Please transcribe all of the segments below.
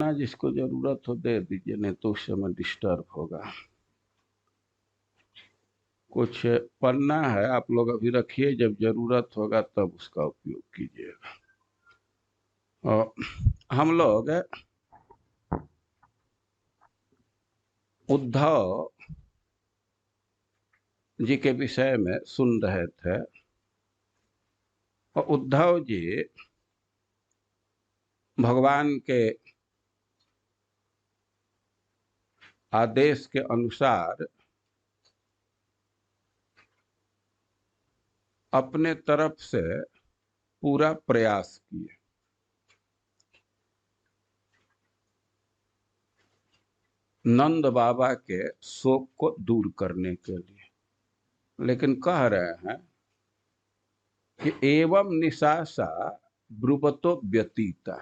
हाँ, जिसको जरूरत हो दे दीजिए, नहीं तो उस समय डिस्टर्ब होगा। कुछ पन्ना है, आप लोग अभी रखिए, जब जरूरत होगा तब उसका उपयोग कीजिएगा। और हम लोग उद्धव जी के विषय में सुन रहे थे, और उद्धव जी भगवान के आदेश के अनुसार अपने तरफ से पूरा प्रयास किए। नंद बाबा के शोक को दूर करने के लिए, लेकिन कह रहे हैं कि एवं निशासा ब्रुवतो व्यतीता,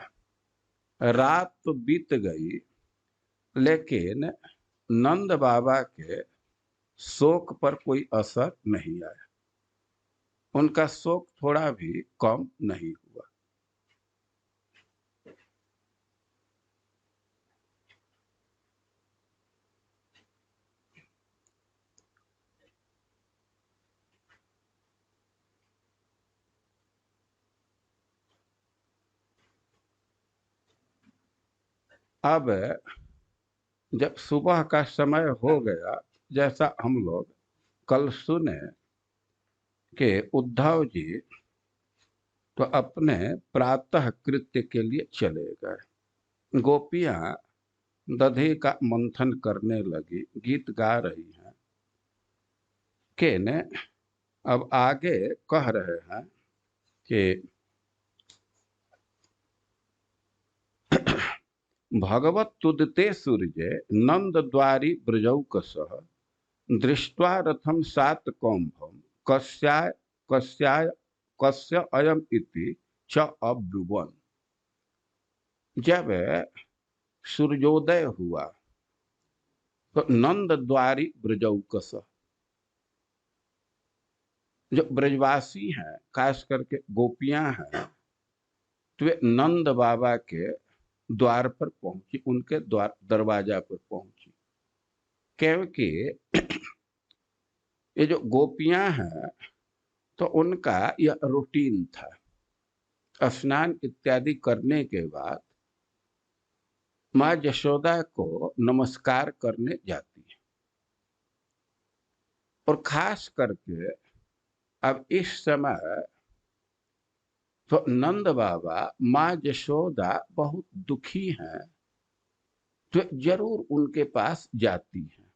रात तो बीत गई लेकिन नंद बाबा के शोक पर कोई असर नहीं आया, उनका शोक थोड़ा भी कम नहीं हुआ। अब जब सुबह का समय हो गया, जैसा हम लोग कल सुने कि उद्धव जी तो अपने प्रातः कृत्य के लिए चले गए। गोपियां दधि का मंथन करने लगी, गीत गा रही हैं कि ने अब आगे कह रहे हैं कि भगवत तुदते सूर्य नंद द्वारी ब्रजौकसः दृष्ट्वा रथम सात कौम्भम कस्याय कस्याय कस्य अयम इति च अब्रुवन। जब सूर्योदय हुआ तो नंद द्वारी ब्रजौकस, जो ब्रजवासी हैं खास करके गोपियां हैं, तो वे नंद बाबा के द्वार पर पहुंची, उनके द्वार दरवाजा पर पहुंची। क्योंकि ये जो गोपियां हैं तो उनका यह रूटीन था, स्नान इत्यादि करने के बाद माँ यशोदा को नमस्कार करने जाती है। और खास करके अब इस समय तो नंद बाबा माँ यशोदा बहुत दुखी हैं, तो जरूर उनके पास जाती हैं।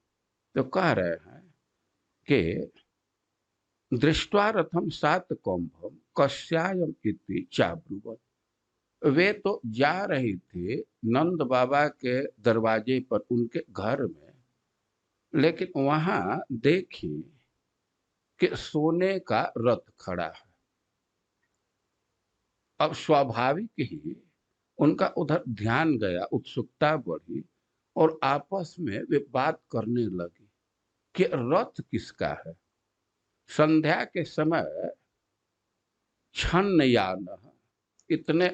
तो कह रहे हैं कि दृष्ट्वा रथम सात कौम्भम कस्यायम इति चाब्रुवत। वे तो जा रही थी नंद बाबा के दरवाजे पर, उनके घर में, लेकिन वहां देखी कि सोने का रथ खड़ा है। अब स्वाभाविक ही उनका उधर ध्यान गया, उत्सुकता बढ़ी और आपस में वे बात करने लगी कि रथ किसका है। संध्या के समय छन्नयान इतने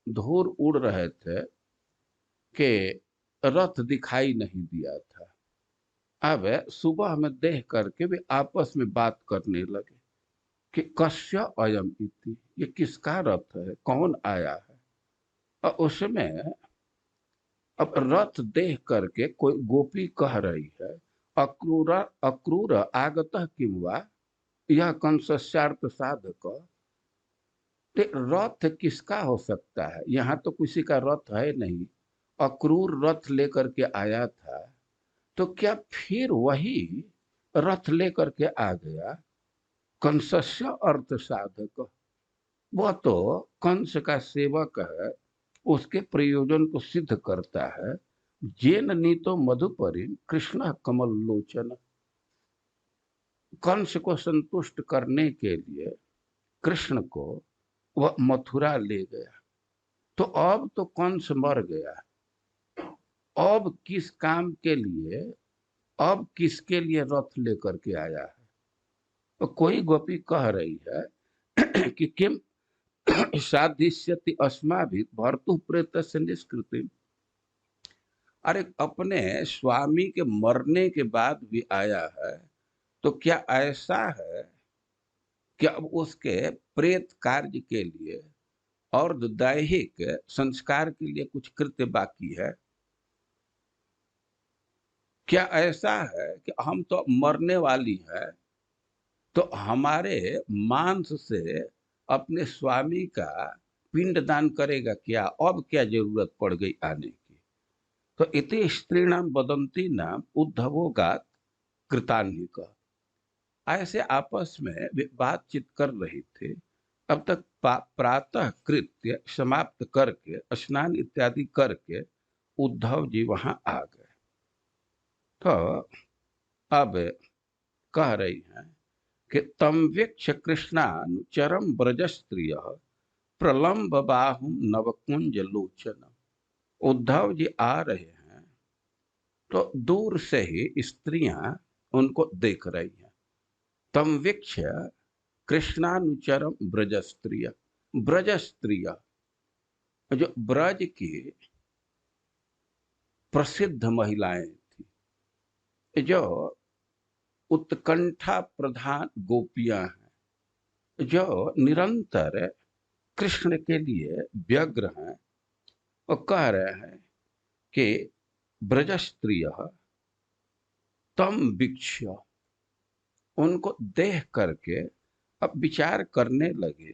धूल उड़ रहे थे कि रथ दिखाई नहीं दिया था। अब सुबह में देख करके वे आपस में बात करने लगे कि कस्य अयम इति, ये किसका रथ है, कौन आया है। और उसमें अब रथ देख करके कोई गोपी कह रही है, अक्रूर अक्रूर आगतः किम वा यह कंसस्यार्थ साधक। रथ किसका हो सकता है, यहाँ तो किसी का रथ है नहीं, अक्रूर रथ लेकर के आया था, तो क्या फिर वही रथ लेकर के आ गया। कंसस्य अर्थ साधक, वह तो कंस का सेवक है, उसके प्रयोजन को सिद्ध करता है। जेन नीतो मधुपरी कृष्ण कमल लोचन, कंस को संतुष्ट करने के लिए कृष्ण को वह मथुरा ले गया। तो अब तो कंस मर गया, अब किस काम के लिए, अब किसके लिए रथ लेकर के आया है। तो कोई गोपी कह रही है कि किम साधिष्यति अस्माभिः भर्तुः प्रेतस्य निष्कृतिम्। अरे अपने स्वामी के मरने के बाद भी आया है, तो क्या ऐसा है कि अब उसके प्रेत कार्य के लिए और दैहिक संस्कार के लिए कुछ कृत्य बाकी है? क्या ऐसा है कि हम तो मरने वाली है, तो हमारे मांस से अपने स्वामी का पिंडदान करेगा क्या? अब क्या जरूरत पड़ गई आने की? तो इति स्त्रीणाम वदंती नाम उद्धवोगात कृतान्हिक। ऐसे आपस में वे बातचीत कर रही थी। अब तक प्रातः कृत्य समाप्त करके स्नान इत्यादि करके उद्धव जी वहां आ गए। तो अब कह रही हैं कि तम वीक्ष कृष्णानुचरम ब्रज स्त्रिय प्रलम्ब बाहुम नवकुंज लोचन। उद्धव जी आ रहे हैं तो दूर से ही स्त्रियां उनको देख रही हैं। तम वीक्ष कृष्णानुचरम ब्रज स्त्रिय। ब्रज स्त्रिय जो ब्रज की प्रसिद्ध महिलाएं थी, जो उत्कंठा प्रधान गोपियां हैं, जो निरंतर कृष्ण के लिए व्यग्र हैं, वो कह रहे हैं कि ब्रज स्त्रिय तम वीक्ष्य। उनको देख करके अब विचार करने लगे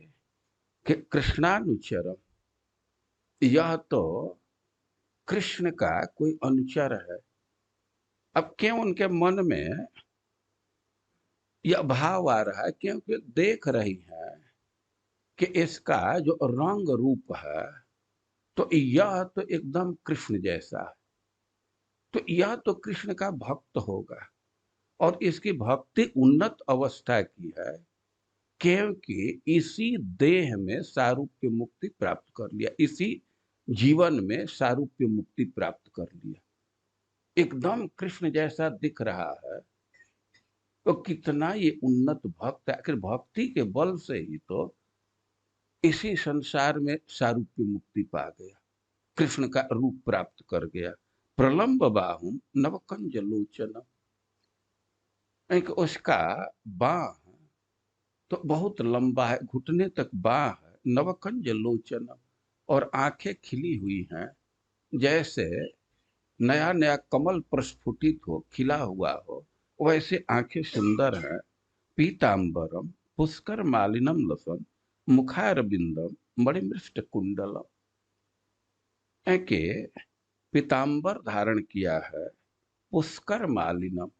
कि कृष्णानुचरम, यह तो कृष्ण का कोई अनुचर है। अब क्यों उनके मन में यह भाव आ रहा है? क्योंकि देख रही है कि इसका जो रंग रूप है, तो यह तो एकदम कृष्ण जैसा है, तो यह तो कृष्ण का भक्त होगा। और इसकी भक्ति उन्नत अवस्था की है, क्योंकि इसी देह में सारूप्य मुक्ति प्राप्त कर लिया, इसी जीवन में सारूप्य मुक्ति प्राप्त कर लिया, एकदम कृष्ण जैसा दिख रहा है। तो कितना ये उन्नत भक्त है! आखिर भक्ति के बल से ही तो इसी संसार में सारूप्य मुक्ति पा गया, कृष्ण का रूप प्राप्त कर गया। प्रलंब बाहुम नवकंज लोचन। एक उसका बाह तो बहुत लंबा है, घुटने तक बाह है। नवकंज लोचन, और आंखें खिली हुई हैं, जैसे नया नया कमल प्रस्फुटित हो, खिला हुआ हो, वैसे आंखें सुंदर हैं। पीतांबरम पुष्कर मालिनम लसन मुखारबिंदम मणिमृष्ट कुंडलम। के पीतांबर धारण किया है, पुष्कर मालिनम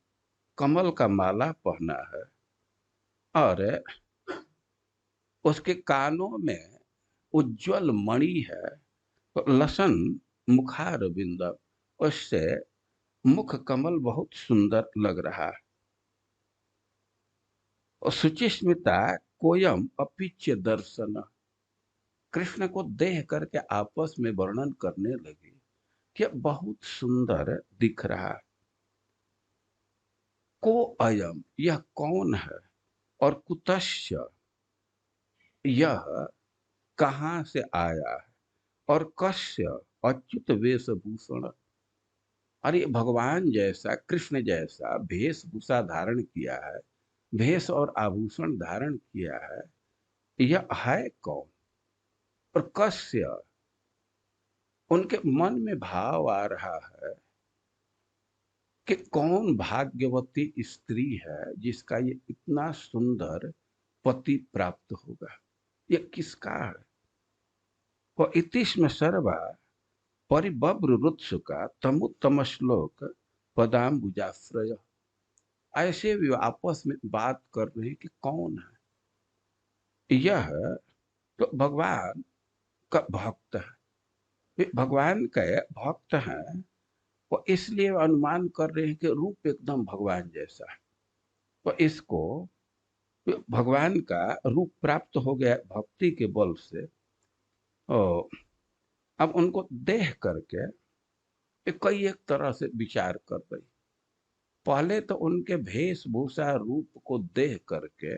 कमल का माला पहना है, और उसके कानों में उज्जवल मणि है। तो लसन मुखार बिंदम, उससे मुख कमल बहुत सुंदर लग रहा है। और सुचिस्मिता कोयम अपिच्य दर्शन। कृष्ण को देख करके आपस में वर्णन करने लगी कि बहुत सुंदर दिख रहा है। को अयम, यह कौन है? और कुतश्य, यह कहां से आया है? और कस्य अच्युत वेशभूषण। अरे भगवान जैसा, कृष्ण जैसा वेशभूषा धारण किया है, भेष और आभूषण धारण किया है, यह है कौन? और कस्य, उनके मन में भाव आ रहा है कि कौन भाग्यवती स्त्री है जिसका ये इतना सुंदर पति प्राप्त होगा, ये किसका है? वो इतिस्म सर्वा परिबब्र रुत्सुका तमुत्तम श्लोक पदाम्बुजाश्रय। ऐसे भी आपस में बात कर रहे हैं कि कौन है यह। तो भगवान का भक्त है, वे भगवान के भक्त हैं, वो इसलिए अनुमान कर रहे हैं कि रूप एकदम भगवान जैसा है। तो इसको भगवान का रूप प्राप्त हो गया भक्ति के बल से। और अब उनको देख करके कई एक तरह से विचार कर रही। पहले तो उनके वेशभूषा रूप को देख करके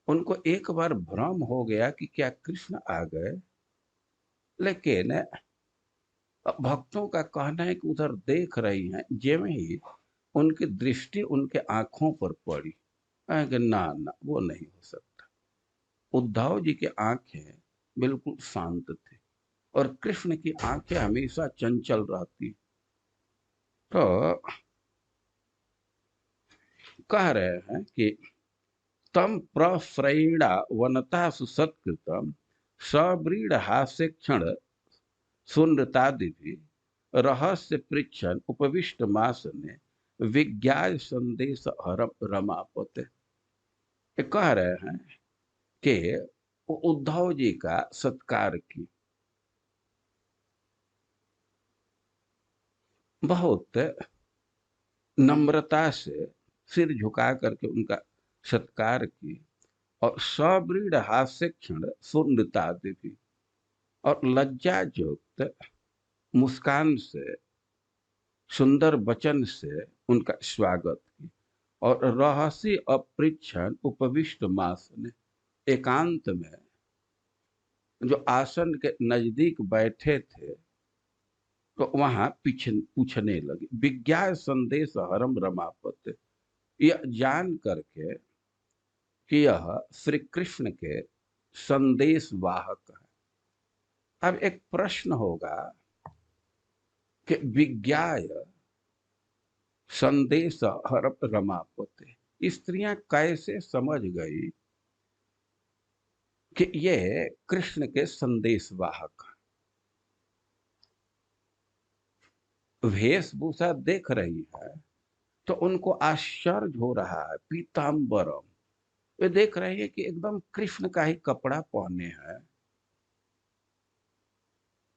उनको एक बार भ्रम हो गया कि क्या कृष्ण आ गए, लेकिन अब भक्तों का कहना है कि उधर देख रही हैं, जेमे ही उनकी दृष्टि उनके आंखों पर पड़ी। कि ना ना, वो नहीं हो सकता। उद्धव जी की आंखें बिल्कुल शांत थी और कृष्ण की आंखें हमेशा चंचल रहती। तो कह रहे हैं कि तम प्रफ्रैणा वनता सुसत्कृतम सब्रीड हास्य क्षण सुनृतादि रहस्य पृच्छन उपविष्ट मास ने विज्ञाय संदेश हरम रमापते। ये कह रहे हैं कि वो उद्धव जी का सत्कार की, बहुत नम्रता से सिर झुका करके उनका सत्कार की और सब्रीड हास्य क्षण सुनृतादि और लज्जा युक्त मुस्कान से, सुंदर वचन से उनका स्वागत की। और रहस्य अपृच्छन उपविष्ट मास ने, एकांत में जो आसन के नजदीक बैठे थे तो वहां पूछने लगे। विज्ञा संदेश हरम रमापत, यह जान करके कि यह श्री कृष्ण के संदेश वाहक है। अब एक प्रश्न होगा कि विज्ञा संदेश हरम रमापत, स्त्रियां कैसे समझ गई कि ये कृष्ण के संदेश वाहक? वेशभूषा देख रही है तो उनको आश्चर्य हो रहा है। पीताम्बरम, वे देख रहे हैं कि एकदम कृष्ण का ही कपड़ा पहने हैं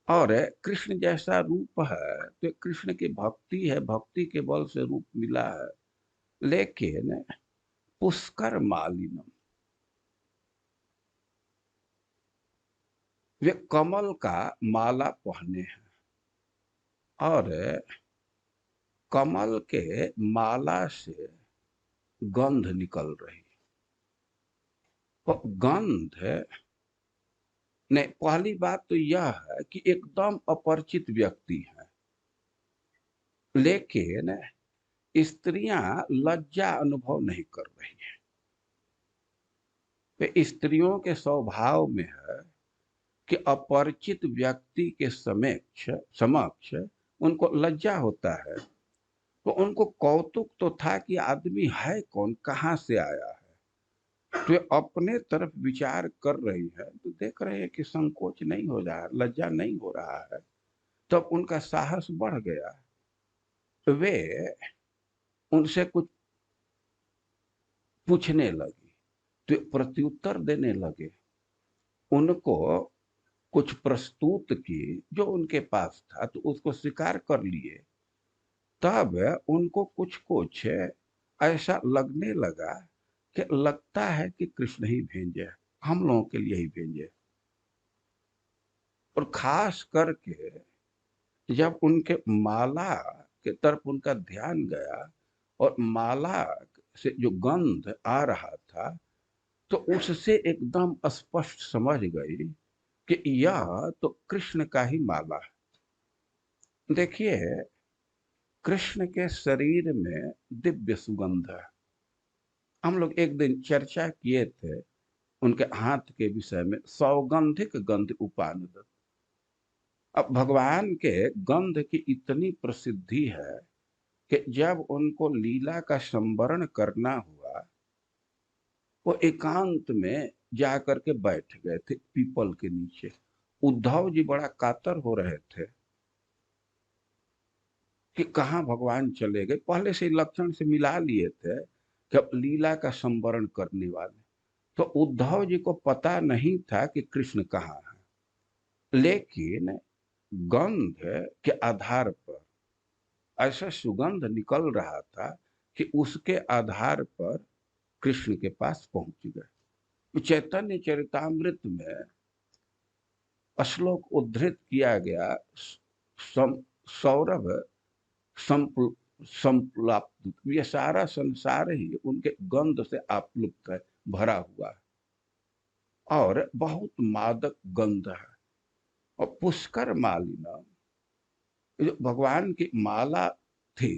और कृष्ण जैसा रूप है। तो कृष्ण की भक्ति है, भक्ति के बल से रूप मिला है। लेकिन पुष्कर मालिनम, वे कमल का माला पहने हैं और कमल के माला से गंध निकल रही। तो गंध नहीं, पहली बात तो यह है कि एकदम अपरिचित व्यक्ति है। लेकिन स्त्रियां लज्जा अनुभव नहीं कर रही है। वे स्त्रियों के स्वभाव में है कि अपरिचित व्यक्ति के समक्ष समक्ष उनको लज्जा होता है। तो उनको कौतुक तो था कि आदमी है कौन, कहाँ से आया है। तो वे अपने तरफ विचार कर रही है तो देख रहे हैं कि संकोच नहीं हो रहा है, लज्जा नहीं हो रहा है। तब उनका साहस बढ़ गया। वे उनसे कुछ पूछने लगी तो प्रत्युत्तर देने लगे। उनको कुछ प्रस्तुत की जो उनके पास था तो उसको स्वीकार कर लिए। तब उनको कुछ कुछ ऐसा लगने लगा कि लगता है कि कृष्ण ही भेजे, हम लोगों के लिए ही भेजे। और खास करके जब उनके माला के तरफ उनका ध्यान गया और माला से जो गंध आ रहा था तो उससे एकदम स्पष्ट समझ गई कि यह तो कृष्ण का ही माला है। देखिए, कृष्ण के शरीर में दिव्य सुगंध है। हम लोग एक दिन चर्चा किए थे उनके हाथ के विषय में, सौगंधिक गंध उपानद। अब भगवान के गंध की इतनी प्रसिद्धि है कि जब उनको लीला का संवरण करना हुआ वो एकांत में जाकर के बैठ गए थे पीपल के नीचे। उद्धव जी बड़ा कातर हो रहे थे कि कहाँ भगवान चले गए। पहले से लक्षण से मिला लिए थे कि अब लीला का संवरण करने वाले। तो उद्धव जी को पता नहीं था कि कृष्ण कहाँ है। लेकिन गंध के आधार पर ऐसा सुगंध निकल रहा था कि उसके आधार पर कृष्ण के पास पहुंच गए। चैतन्य चरितामृत में श्लोक उद्धृत किया गया, सौरभ संप्लाप्त, ये सारा संसार ही उनके गंध से आप्लुप्त है, भरा हुआ है और बहुत मादक गंध है। और पुष्कर मालिना, जो भगवान की माला थी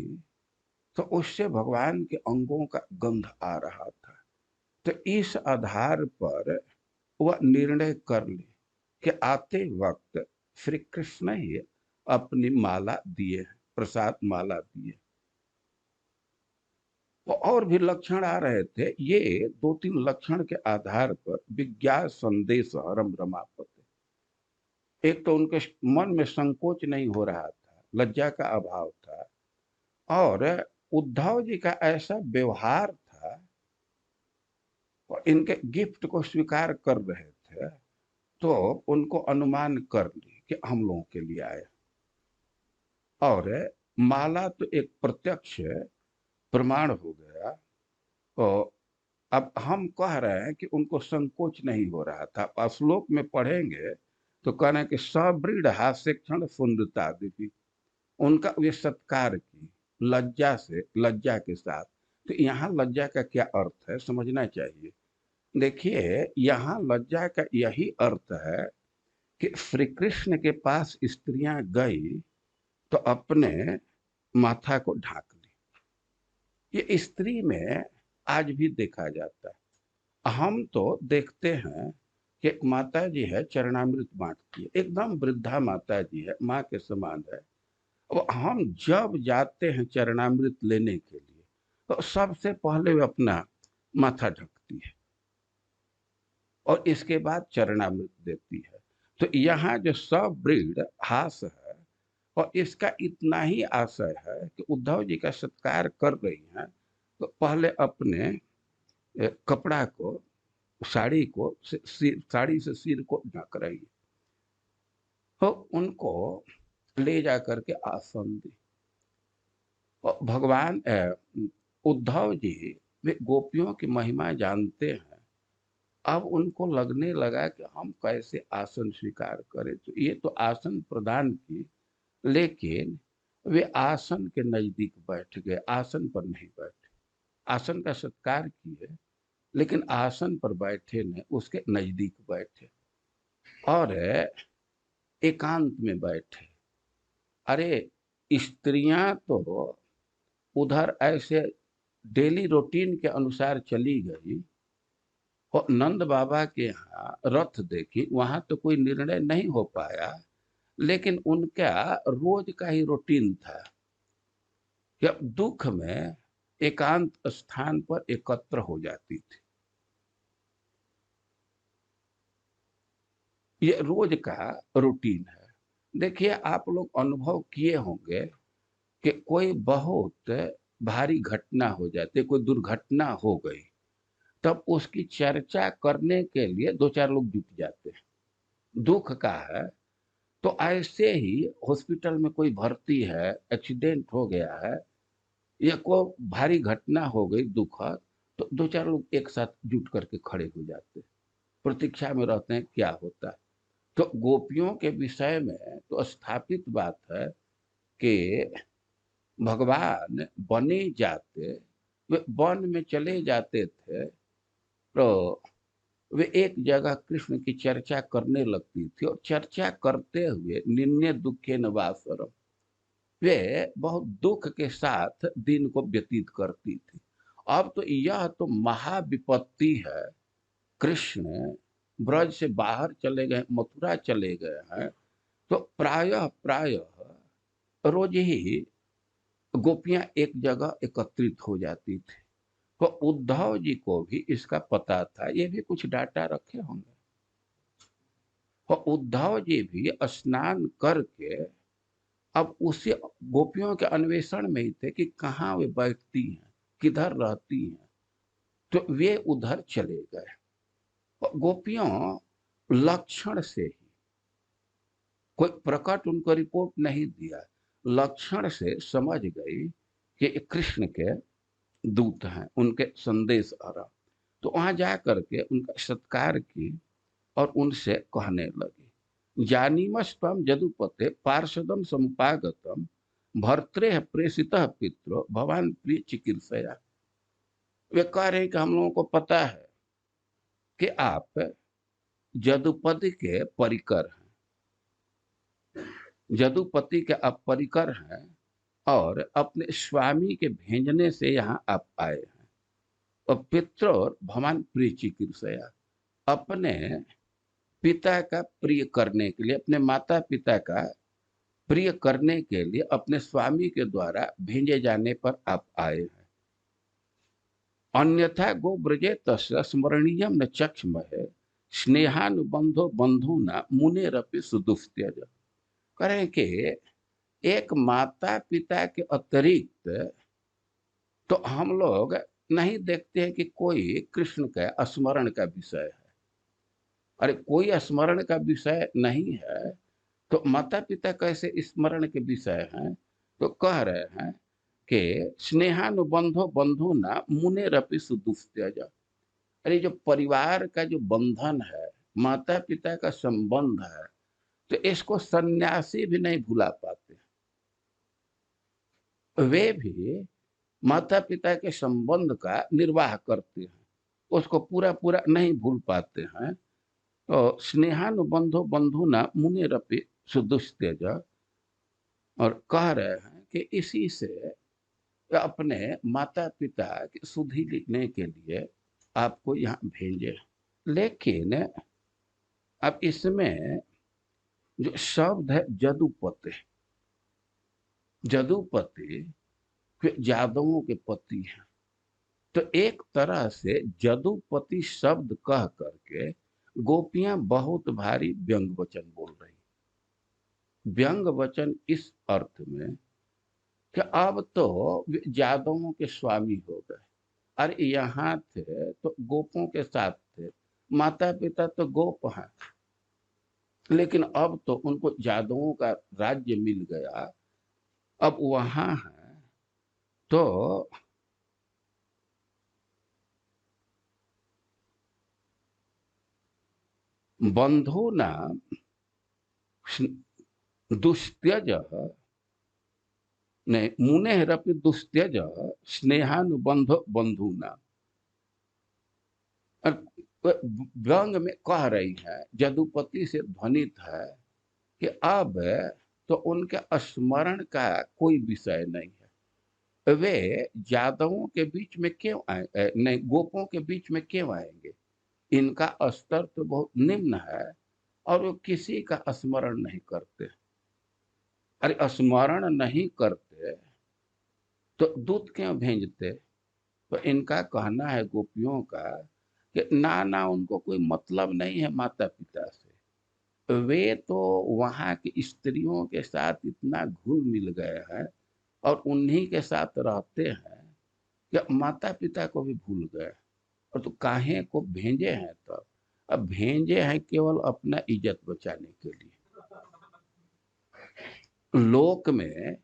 तो उससे भगवान के अंगों का गंध आ रहा था। तो इस आधार पर वह निर्णय कर ले कि आते वक्त श्री कृष्ण ही अपनी माला दिए, प्रसाद माला दिए। तो और भी लक्षण आ रहे थे, ये 2-3 लक्षण के आधार पर विज्ञा संदेश हरम रमापते। एक तो उनके मन में संकोच नहीं हो रहा था, लज्जा का अभाव था, और उद्धव जी का ऐसा व्यवहार था और इनके गिफ्ट को स्वीकार कर रहे थे, तो उनको अनुमान कर ली कि हम लोगों के लिए आए। और माला तो एक प्रत्यक्ष प्रमाण हो गया। तो अब हम कह रहे हैं कि उनको संकोच नहीं हो रहा था। श्लोक में पढ़ेंगे तो कह रहे हैं कि सबृढ़ हास्य क्षण सुंदरता दीदी, उनका वे सत्कार की लज्जा से, लज्जा के साथ। तो यहाँ लज्जा का क्या अर्थ है समझना चाहिए। देखिए, यहाँ लज्जा का यही अर्थ है कि श्री कृष्ण के पास स्त्रियां गई तो अपने माथा को ढाक ली। ये स्त्री में आज भी देखा जाता है। हम तो देखते हैं कि एक माता जी है, चरणामृत बांटती है, एकदम वृद्धा माता जी है, माँ के समान है। और हम जब जाते हैं चरणामृत लेने के लिए तो सबसे पहले वो अपना माथा ढकती है और इसके बाद चरणामृत देती है। तो यहाँ जो सबृढ़ हास है, और इसका इतना ही आशय है कि उद्धव जी का सत्कार कर रही हैं तो पहले अपने कपड़ा को, साड़ी को, साड़ी से सिर को ढक रही है। तो उनको ले जा करके आसन दी। और भगवान उद्धव जी वे गोपियों की महिमा जानते हैं। अब उनको लगने लगा कि हम कैसे आसन स्वीकार करें। तो ये तो आसन प्रदान की, लेकिन वे आसन के नजदीक बैठ गए, आसन पर नहीं बैठे। आसन का सत्कार किए लेकिन आसन पर बैठे नहीं, उसके नजदीक बैठे और एकांत में बैठे। अरे, स्त्रियां तो उधर ऐसे डेली रूटीन के अनुसार चली गई और नंद बाबा के यहाँ रथ देखी, वहां तो कोई निर्णय नहीं हो पाया, लेकिन उनका रोज का ही रूटीन था कि अब दुख में एकांत स्थान पर एकत्र हो जाती थी। ये रोज का रूटीन है। देखिए, आप लोग अनुभव किए होंगे कि कोई बहुत भारी घटना हो जाती, कोई दुर्घटना हो गई, तब उसकी चर्चा करने के लिए 2-4 लोग जुट जाते हैं। दुख का है तो ऐसे ही हॉस्पिटल में कोई भर्ती है, एक्सीडेंट हो गया है या कोई भारी घटना हो गई दुखद, तो 2-4 लोग एक साथ जुट करके खड़े हो जाते हैं, प्रतीक्षा में रहते हैं क्या होता है। तो गोपियों के विषय में तो स्थापित बात है कि भगवान बने जाते, वे वन में चले जाते थे तो वे एक जगह कृष्ण की चर्चा करने लगती थी और चर्चा करते हुए निन्य दुखे न वासरम, वे बहुत दुख के साथ दिन को व्यतीत करती थी। अब तो यह तो महाविपत्ति है, कृष्ण ब्रज से बाहर चले गए, मथुरा चले गए हैं, तो प्रायः प्रायः रोज ही गोपियां एक जगह एकत्रित हो जाती थी। तो उद्धव जी को भी इसका पता था, ये भी कुछ डाटा रखे होंगे। और उद्धव जी भी स्नान करके अब उसी गोपियों के अन्वेषण में ही थे कि कहाँ वे बैठती हैं, किधर रहती हैं। तो वे उधर चले गए और गोपियों लक्षण से ही, कोई प्रकट उनको रिपोर्ट नहीं दिया, लक्षण से समझ गई कि ये कृष्ण के दूत हैं, उनके संदेश आ रहा। तो वहां जा करके उनका सत्कार की और उनसे कहने लगी, जानीमस्तम जदुपते पार्षदम समुपागतम भर्तृ प्रेषितः पितरो भवान प्रिय चिकित्सया। वे कह रहे कि हम लोगों को पता है कि आप जदुपति के परिकर हैं, जदुपति के आप परिकर हैं और अपने स्वामी के भेजने से यहाँ आप आए हैं। और पित्रोर भवान प्रिय चिकीर्षया, अपने पिता का प्रिय करने के लिए, अपने माता पिता का प्रिय करने के लिए अपने स्वामी के द्वारा भेजे जाने पर आप आए हैं। अन्यथा गो ब्रजे तस्य स्मरणीयम न चक्षमहे स्नेहानुबंधो बंधुना मुनेरपि सुदुस्त्यज। करें कि एक माता पिता के अतिरिक्त तो हम लोग नहीं देखते हैं कि कोई कृष्ण का स्मरण का विषय है। अरे कोई स्मरण का विषय नहीं है तो माता पिता कैसे स्मरण के विषय हैं? तो कह रहे हैं कि स्नेहानुबंधो बंधु ना मुने रपि सुदुस्त्यज। अरे जो परिवार का जो बंधन है, माता पिता का संबंध है, तो इसको सन्यासी भी नहीं भुला पाते। वे भी माता पिता के संबंध का निर्वाह करते हैं, उसको पूरा पूरा नहीं भूल पाते हैं। तो स्नेहानुबंधो बंधु ना मुने रपि सुदुस्त्यज, और कह रहे हैं कि इसी से अपने माता पिता की सुधि लिखने के लिए आपको यहाँ भेजे। लेकिन अब इसमें जो शब्द है जदुपति, जदुपति यादवों के पति हैं, तो एक तरह से जदुपति शब्द कह करके गोपियां बहुत भारी व्यंग वचन बोल रही। व्यंग वचन इस अर्थ में कि अब तो यादवों के स्वामी हो गए। अरे यहाँ थे तो गोपों के साथ थे, माता पिता तो गोप हैं, लेकिन अब तो उनको यादवों का राज्य मिल गया, अब वहां है तो बंधु नाम दुस्त्यज, नहीं मुने रपि दुस्त्यज स्नेहानुबंध बंधु नाम। व्यंग में कह रही है, जदुपति से ध्वनित है कि अब तो उनके स्मरण का कोई विषय नहीं है। वे यादवों के बीच में क्यों आए, नहीं गोपों के बीच में क्यों आएंगे? इनका स्तर तो बहुत निम्न है और वो किसी का स्मरण नहीं करते। अरे स्मरण नहीं करते तो दूत क्यों भेजते? तो इनका कहना है गोपियों का कि ना ना उनको कोई मतलब नहीं है माता पिता से। वे तो वहां की स्त्रियों के साथ इतना घुल मिल गए हैं और उन्हीं के साथ रहते हैं कि माता पिता को भी भूल गए। और तो काहे को भेजे हैं? तो अब भेजे हैं केवल अपना इज्जत बचाने के लिए। लोक में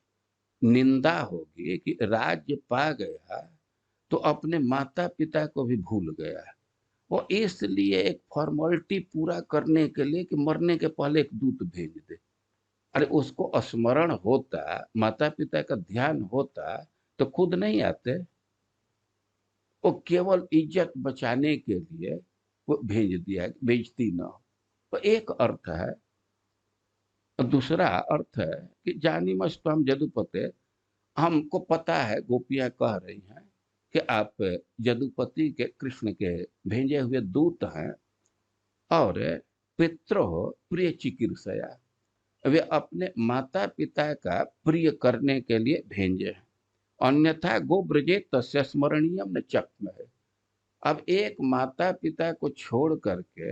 निंदा होगी कि राज्य पा गया तो अपने माता पिता को भी भूल गया। वो इसलिए एक फॉर्मेलिटी पूरा करने के लिए कि मरने के पहले एक दूत भेज दे। अरे उसको स्मरण होता, माता पिता का ध्यान होता तो खुद नहीं आते। वो केवल इज्जत बचाने के लिए वो भेज दिया, बेइज्जती ना हो। तो एक अर्थ है। और दूसरा अर्थ है कि जानी मस्तम जदुपते, हमको पता है गोपियां कह रही हैं कि आप जदुपति के कृष्ण के भेजे हुए दूत हैं और पित्रो प्रिय चिकीर्षया, वे अपने माता पिता का प्रिय करने के लिए भेजे हैं। अन्यथा गो ब्रजे तस्य स्मरणीयम न चक्म है। अब एक माता पिता को छोड़ करके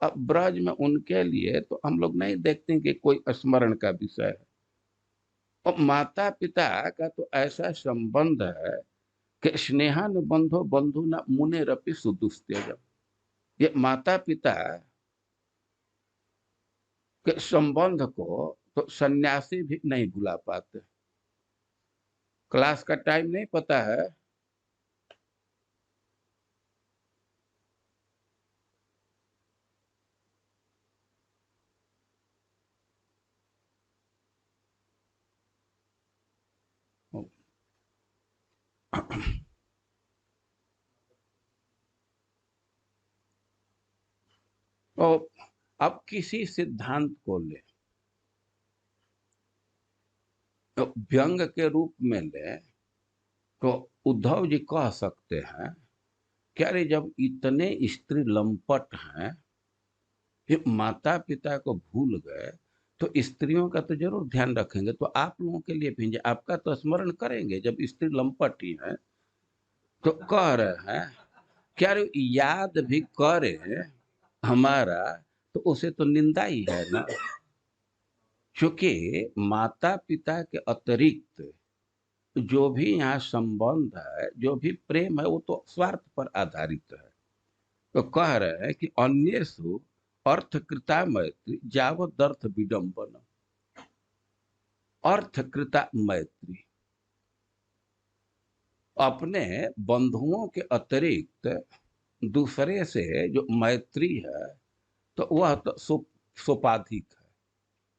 अब ब्रज में उनके लिए तो हम लोग नहीं देखते कि कोई स्मरण का विषय है। और माता पिता का तो ऐसा संबंध है कि स्नेहानुबंधो बंधु न मुने रपि सुदुस्त्यज। ये माता पिता के संबंध को तो सन्यासी भी नहीं भुला पाते। क्लास का टाइम नहीं पता है? तो अब किसी सिद्धांत को ले, तो व्यंग के रूप में ले तो उद्धव जी कह सकते हैं कि अरे जब इतने स्त्री लंपट हैं, ये माता पिता को भूल गए, तो स्त्रियों का तो जरूर ध्यान रखेंगे, तो आप लोगों के लिए भेजे, आपका तो स्मरण करेंगे जब स्त्री लंपट ही है। तो कह रहे हैं क्या रे याद भी करे हमारा, तो उसे तो निंदा ही है ना। क्योंकि माता पिता के अतिरिक्त जो भी यहाँ संबंध है, जो भी प्रेम है, वो तो स्वार्थ पर आधारित है। तो कह रहे हैं कि अन्येषु अर्थकृता मैत्री जावद अर्थ विडम्बन। अर्थकृता मैत्री, अपने बंधुओं के अतिरिक्त दूसरे से जो मैत्री है, तो वह तो सोपाधिक है,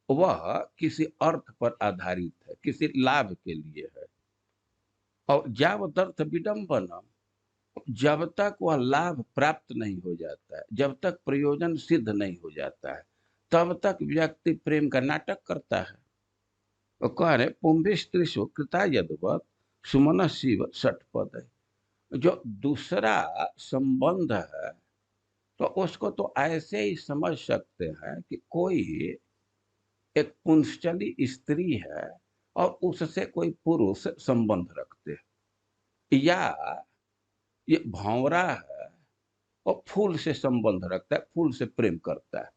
वह किसी अर्थ पर आधारित है, किसी लाभ के लिए है। और जावद अर्थ विडम्बन, जब तक वह लाभ प्राप्त नहीं हो जाता है, जब तक प्रयोजन सिद्ध नहीं हो जाता है, तब तक व्यक्ति प्रेम का नाटक करता है। वो कह रहे पुंभिस्त्रीषु कृता यद्वत् सुमन शिव षटपद है। जो दूसरा संबंध है, तो उसको तो ऐसे ही समझ सकते हैं कि कोई एक पुंसचली स्त्री है और उससे कोई पुरुष संबंध रखते हैं, या ये भंवरा है और फूल से संबंध रखता है, फूल से प्रेम करता है,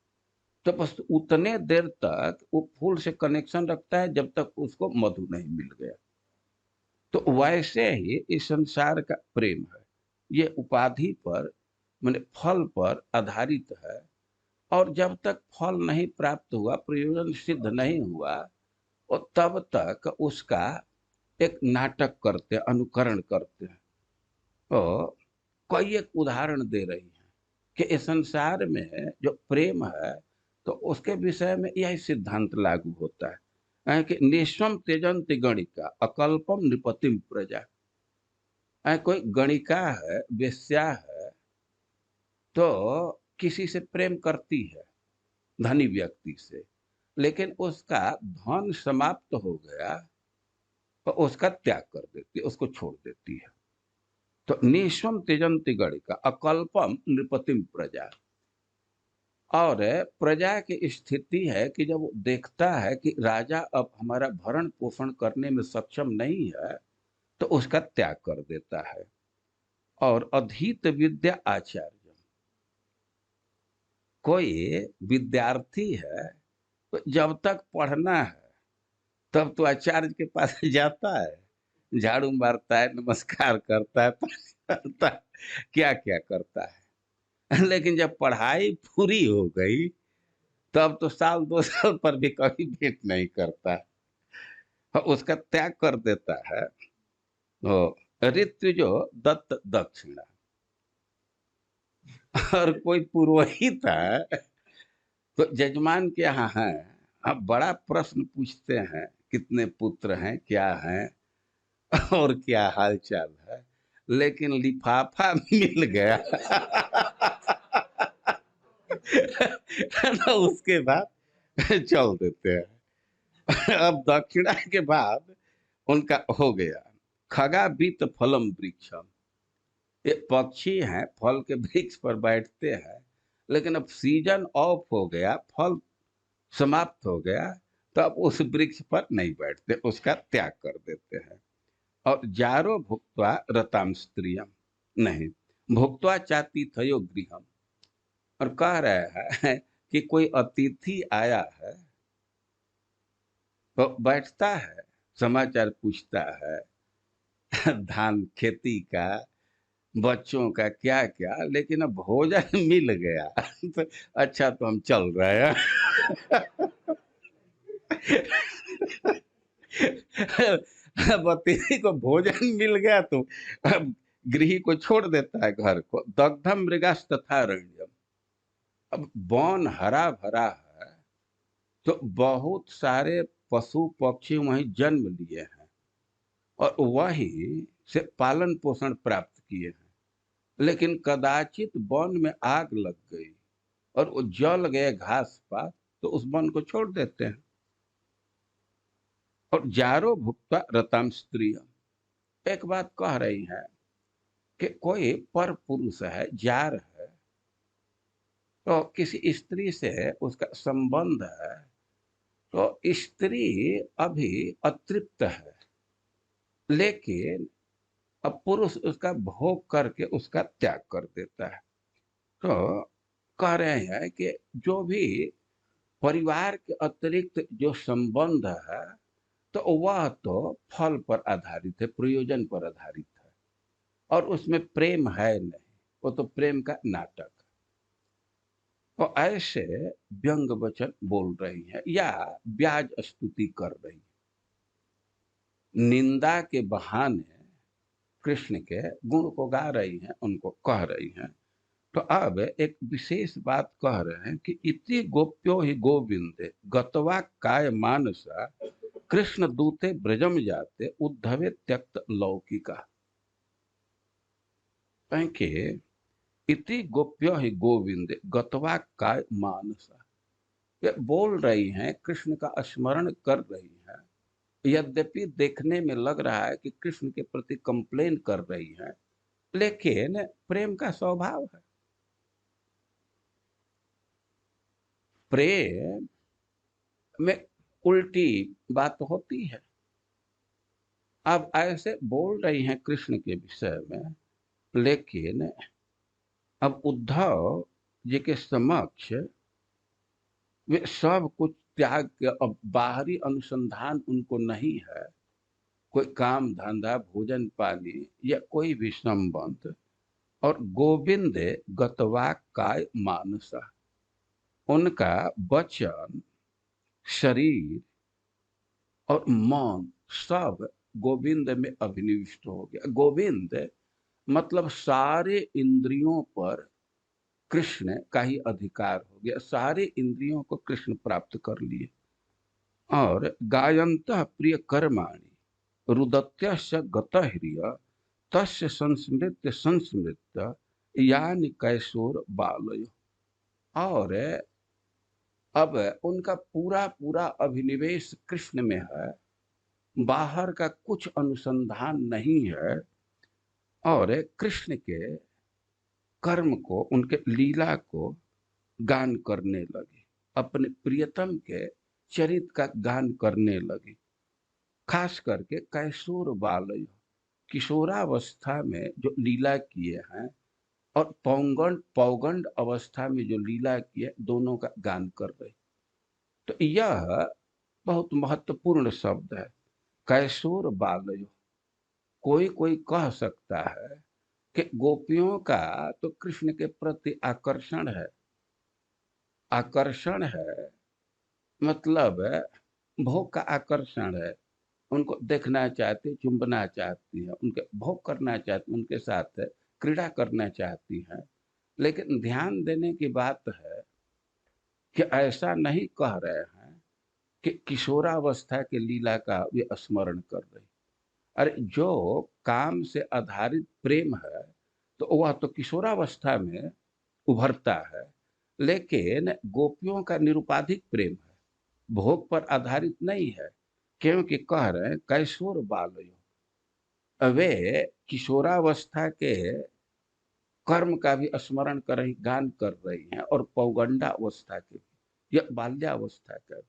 तो बस उतने देर तक वो फूल से कनेक्शन रखता है जब तक उसको मधु नहीं मिल गया। तो वैसे ही इस संसार का प्रेम है, ये उपाधि पर, माने फल पर आधारित है। और जब तक फल नहीं प्राप्त हुआ, प्रयोजन सिद्ध नहीं हुआ, और तब तक उसका एक नाटक करते, अनुकरण करते हैं। तो कई एक उदाहरण दे रही हैं कि इस संसार में जो प्रेम है, तो उसके विषय में यही सिद्धांत लागू होता है कि निस्वम त्यजन्ति गणिका अकल्पम नृपतिम प्रजा। कोई गणिका है, वेश्या है, तो किसी से प्रेम करती है, धनी व्यक्ति से, लेकिन उसका धन समाप्त हो गया तो उसका त्याग कर देती है, उसको छोड़ देती है। तो निस्वम त्यजन्ति गणिका अकल्पम नृपतिम प्रजा। और प्रजा की स्थिति है कि जब वो देखता है कि राजा अब हमारा भरण पोषण करने में सक्षम नहीं है, तो उसका त्याग कर देता है। और अधीत विद्या आचार्य, कोई विद्यार्थी है, तो जब तक पढ़ना है तब तो आचार्य के पास जाता है, झाड़ू मारता है, नमस्कार करता है, पानी डालता है, क्या क्या करता है। लेकिन जब पढ़ाई पूरी हो गई, तब तो साल 2 साल पर भी कभी भेंट नहीं करता, उसका त्याग कर देता है। तो ऋत्विजो दत्त दक्षिणा। और कोई पुरोहित है, तो जजमान के यहाँ है, अब बड़ा प्रश्न पूछते हैं, कितने पुत्र हैं, क्या हैं, और क्या हाल चाल है, लेकिन लिफाफा मिल गया तो उसके बाद चल देते हैं। अब दक्षिणा के बाद उनका हो गया। खगा बीत फलम वृक्षम, ये पक्षी हैं, फल के वृक्ष पर बैठते हैं, लेकिन अब सीजन ऑफ हो गया, फल समाप्त हो गया, तो अब उस वृक्ष पर नहीं बैठते, उसका त्याग कर देते हैं। और जारो भुक्त्वा रताम स्त्रियम, नहीं भुक्त्वा चाती थयो गृहम। और कह रहे हैं कि कोई अतिथि आया है, तो बैठता है, समाचार पूछता है, धान खेती का, बच्चों का, क्या क्या, लेकिन अब भोजन मिल गया तो अच्छा, तो हम चल रहे हैं। अब अतिथि को भोजन मिल गया, तो अब गृही को छोड़ देता है घर को। दग्धम मृगास तथा रण्यम, अब वन हरा भरा है, तो बहुत सारे पशु पक्षी वहीं जन्म लिए हैं और वहीं से पालन पोषण प्राप्त किए हैं। लेकिन कदाचित वन में आग लग गई और वो जल गए घास पात, तो उस वन को छोड़ देते हैं। और जारो भुक्ता रताम स्त्रियम। एक बात कह रही है कि कोई पर पुरुष है, जार है, तो किसी स्त्री से उसका संबंध है, तो स्त्री अभी अतृप्त है, लेकिन अब पुरुष उसका भोग करके उसका त्याग कर देता है। तो कह रहे हैं कि जो भी परिवार के अतिरिक्त जो संबंध है, तो वह तो फल पर आधारित है, प्रयोजन पर आधारित है, और उसमें प्रेम है नहीं, वो तो प्रेम का नाटक है। तो ऐसे व्यंग वचन बोल रही है या ब्याज स्तुति कर रही है, निंदा के बहाने कृष्ण के गुण को गा रही हैं, उनको कह रही हैं। तो अब एक विशेष बात कह रहे हैं कि इति गोप्यो ही गोविंदे गतवा काय मानसा कृष्ण दूते ब्रजम जाते उद्धवे त्यक्त लौकिका। कि इति गोप्यो ही गोविंदे गतवा काय मानसा, ये बोल रही हैं, कृष्ण का स्मरण कर रही हैं, यद्यपि देखने में लग रहा है कि कृष्ण के प्रति कंप्लेन कर रही हैं, लेकिन प्रेम का स्वभाव है। प्रेम में उल्टी बात होती है। अब ऐसे बोल रही हैं कृष्ण के विषय में, लेकिन अब उद्धव जी के समक्ष वे सब कुछ त्याग के, अब बाहरी अनुसंधान उनको नहीं है, कोई काम धंधा भोजन पानी या कोई भी संबंध, और गोविंद गतवा काय मानसा, उनका वचन शरीर और मन सब गोविंद में अभिनिविष्ट हो गया। गोविंद मतलब सारे इंद्रियों पर कृष्ण का ही अधिकार हो गया, सारे इंद्रियों को कृष्ण प्राप्त कर लिए। और गायंत प्रिय कर्माणि रुदत्य गतह्रिय तस्य संस्मृत्य संस्मृत्य यानि कैशोर बालय। और अब उनका पूरा पूरा अभिनिवेश कृष्ण में है, बाहर का कुछ अनुसंधान नहीं है, और कृष्ण के कर्म को, उनके लीला को गान करने लगे, अपने प्रियतम के चरित्र का गान करने लगे। खास करके कैशोर बालय, किशोरावस्था में जो लीला किए हैं, और पौगंड पौगंड अवस्था में जो लीला किए, दोनों का गान कर रहे। तो यह बहुत महत्वपूर्ण शब्द है, कैशोर बालय। कोई कोई कह सकता है कि गोपियों का तो कृष्ण के प्रति आकर्षण है, आकर्षण है मतलब भोग का आकर्षण है, उनको देखना चाहती, चुंबना चाहती है, उनके भोग करना चाहती, उनके साथ क्रीड़ा करना चाहती हैं। लेकिन ध्यान देने की बात है कि ऐसा नहीं कह रहे हैं कि किशोरावस्था के लीला का वे स्मरण कर रही। अरे जो काम से आधारित प्रेम है, तो वह तो किशोरावस्था में उभरता है, लेकिन गोपियों का निरुपाधिक प्रेम है, भोग पर आधारित नहीं है। क्योंकि कह रहे हैं कैशोर बालयो, वे किशोरावस्था के कर्म का भी स्मरण कर रही, गान कर रही हैं, और पौगंडावस्था के भी, यह बाल्यावस्था का भी।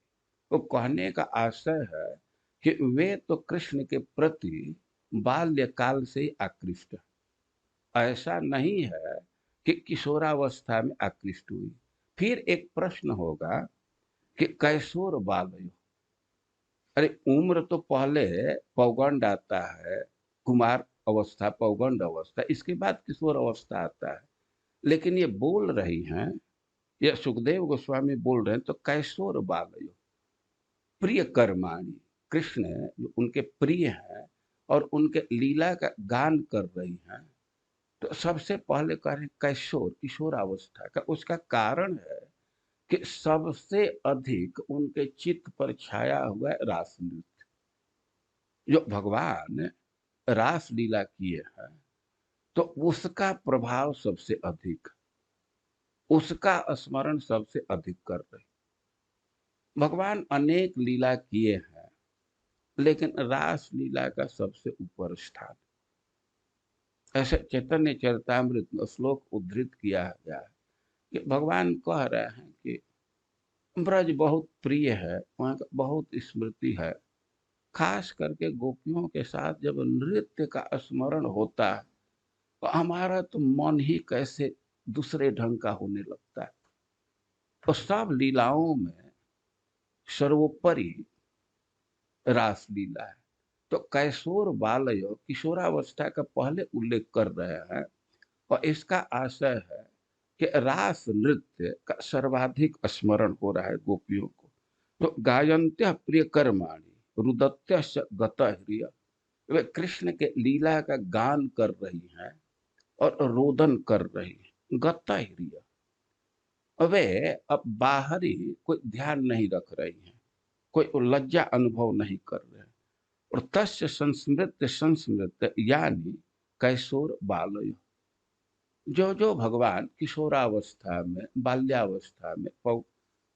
तो कहने का आशय है कि वे तो कृष्ण के प्रति बाल्यकाल से ही आकृष्ट है, ऐसा नहीं है कि किशोरावस्था में आकृष्ट हुई। फिर एक प्रश्न होगा कि कैशोर बालयो, अरे उम्र तो पहले पौगंड आता है, कुमार अवस्था, पौगंड अवस्था, इसके बाद किशोर अवस्था आता है। लेकिन ये बोल रही हैं, ये सुखदेव गोस्वामी बोल रहे हैं, तो कैशोर बालयो प्रिय कर्माणि, कृष्ण जो उनके प्रिय हैं और उनके लीला का गान कर रही हैं, तो सबसे पहले कह रहे कैशोर, किशोरावस्था का। उसका कारण है कि सबसे अधिक उनके चित्त पर छाया हुआ है रास नृत्य। जो भगवान रास लीला किए हैं, तो उसका प्रभाव सबसे अधिक, उसका स्मरण सबसे अधिक कर रहे। भगवान अनेक लीला किए हैं, लेकिन रास लीला का सबसे ऊपर स्थान। ऐसे चैतन्य चरितामृत में श्लोक उद्धृत किया गया है कि भगवान कह रहे हैं कि ब्रज बहुत प्रिय है, वहाँ का बहुत स्मृति है। खास करके गोपियों के साथ जब नृत्य का स्मरण होता है तो हमारा तो मन ही कैसे दूसरे ढंग का होने लगता है। तो सब लीलाओं में सर्वोपरि रास लीला है। तो कैशोर बालयो किशोरावस्था का पहले उल्लेख कर रहे हैं और इसका आशय है कि रास नृत्य का सर्वाधिक स्मरण हो रहा है गोपियों को। तो गायन्त्य प्रिय कर्माणि रुदत्य गत हृदय, वे कृष्ण के लीला का गान कर रही हैं और रोदन कर रही हैं। गत हृदय, वे अब बाहरी कोई ध्यान नहीं रख रही हैं, कोई लज्जा अनुभव नहीं कर रहे हैं। और तस्य संस्मृत्य संस्मृत्य यानी कैशोर बालय, जो जो भगवान किशोरावस्था में, बाल्यावस्था में,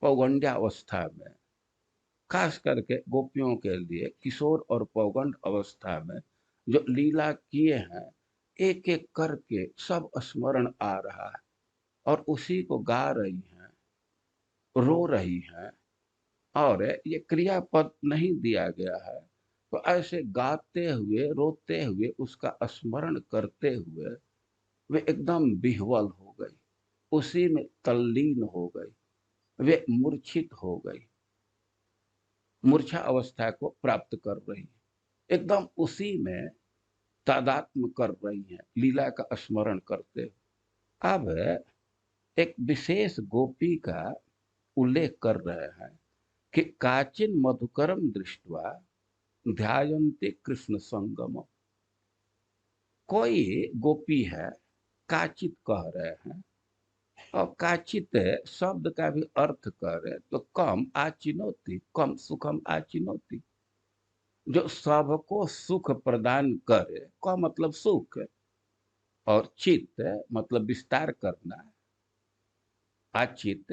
पौगंड्यावस्था में, खास करके गोपियों के लिए किशोर और पौगंड अवस्था में जो लीला किए हैं, एक एक करके सब स्मरण आ रहा है और उसी को गा रही हैं, रो रही हैं। और ये क्रियापद नहीं दिया गया है, तो ऐसे गाते हुए रोते हुए उसका स्मरण करते हुए वे एकदम विह्वल हो गई, उसी में तल्लीन हो गई, वे मूर्छित हो गई, मूर्छा अवस्था को प्राप्त कर रही है, एकदम उसी में तादात्म्य कर रही हैं, लीला का स्मरण करते हुए। अब एक विशेष गोपी का उल्लेख कर रहे हैं कि काचिन मधुकरम दृष्टवा ध्यायन्ते कृष्ण संगम। कोई गोपी है, काचित कह रहे हैं, और काचित शब्द का भी अर्थ करे तो कम आचिनोती, कम सुखम आचिनोती, जो सबको सुख प्रदान करे। का मतलब सुख, और चित्त मतलब विस्तार करना, आचित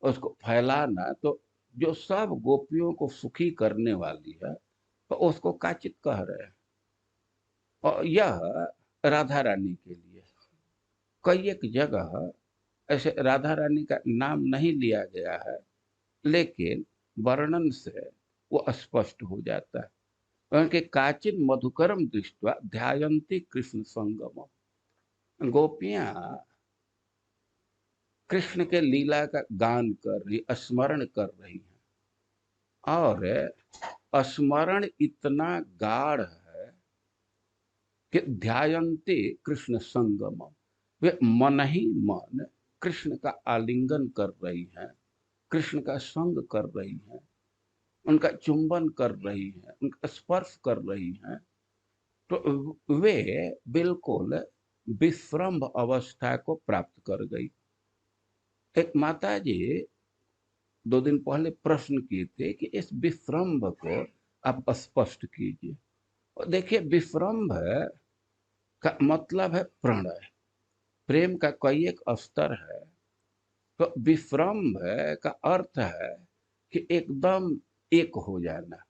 उसको फैलाना। तो जो सब गोपियों को सुखी करने वाली है तो उसको काचित कह रहे हैं। और यह राधा रानी के लिए कई एक जगह ऐसे राधा रानी का नाम नहीं लिया गया है, लेकिन वर्णन से वो स्पष्ट हो जाता है। उनके काचिन मधुकरम दृष्टवा ध्यायन्ती कृष्ण संगम, गोपियां कृष्ण के लीला का गान कर रही, स्मरण कर रही हैं, और स्मरण इतना गाढ़ है कि ध्यायन्ते कृष्ण संगम, वे मन ही मन कृष्ण का आलिंगन कर रही हैं, कृष्ण का संग कर रही हैं, उनका चुंबन कर रही हैं, उनका स्पर्श कर रही हैं। तो वे बिल्कुल विश्रम्भ अवस्था को प्राप्त कर गई। एक माता जी 2 दिन पहले प्रश्न किए थे कि इस विश्रम्भ को आप स्पष्ट कीजिए। और देखिए, विश्रम्भ का मतलब है प्रणय, प्रेम का कई एक स्तर है। तो विश्रम्भ का अर्थ है कि एकदम एक हो जाना,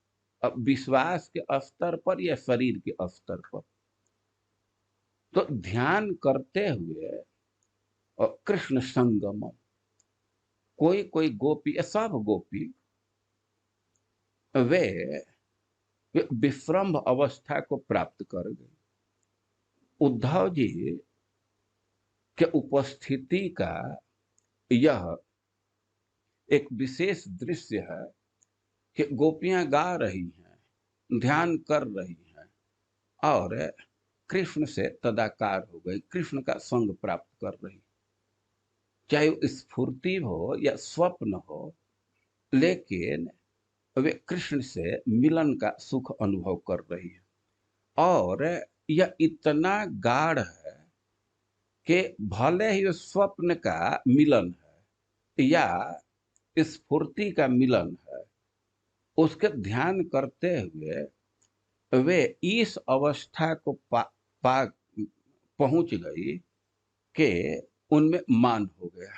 अब विश्वास के स्तर पर या शरीर के स्तर पर। तो ध्यान करते हुए और कृष्ण संगम, कोई कोई गोपी, सब गोपी वे विश्रम्भ अवस्था को प्राप्त कर गई। उद्धव जी के उपस्थिति का यह एक विशेष दृश्य है कि गोपियां गा रही हैं, ध्यान कर रही हैं, और कृष्ण से तदाकार हो गई, कृष्ण का संग प्राप्त कर रही। चाहे वो स्फूर्ति हो या स्वप्न हो, लेकिन वे कृष्ण से मिलन का सुख अनुभव कर रही है। और यह इतना गाढ़ है कि भले ही स्वप्न का मिलन है या स्फूर्ति का मिलन है, उसके ध्यान करते हुए वे इस अवस्था को पहुंच गई कि उनमें मान हो गया,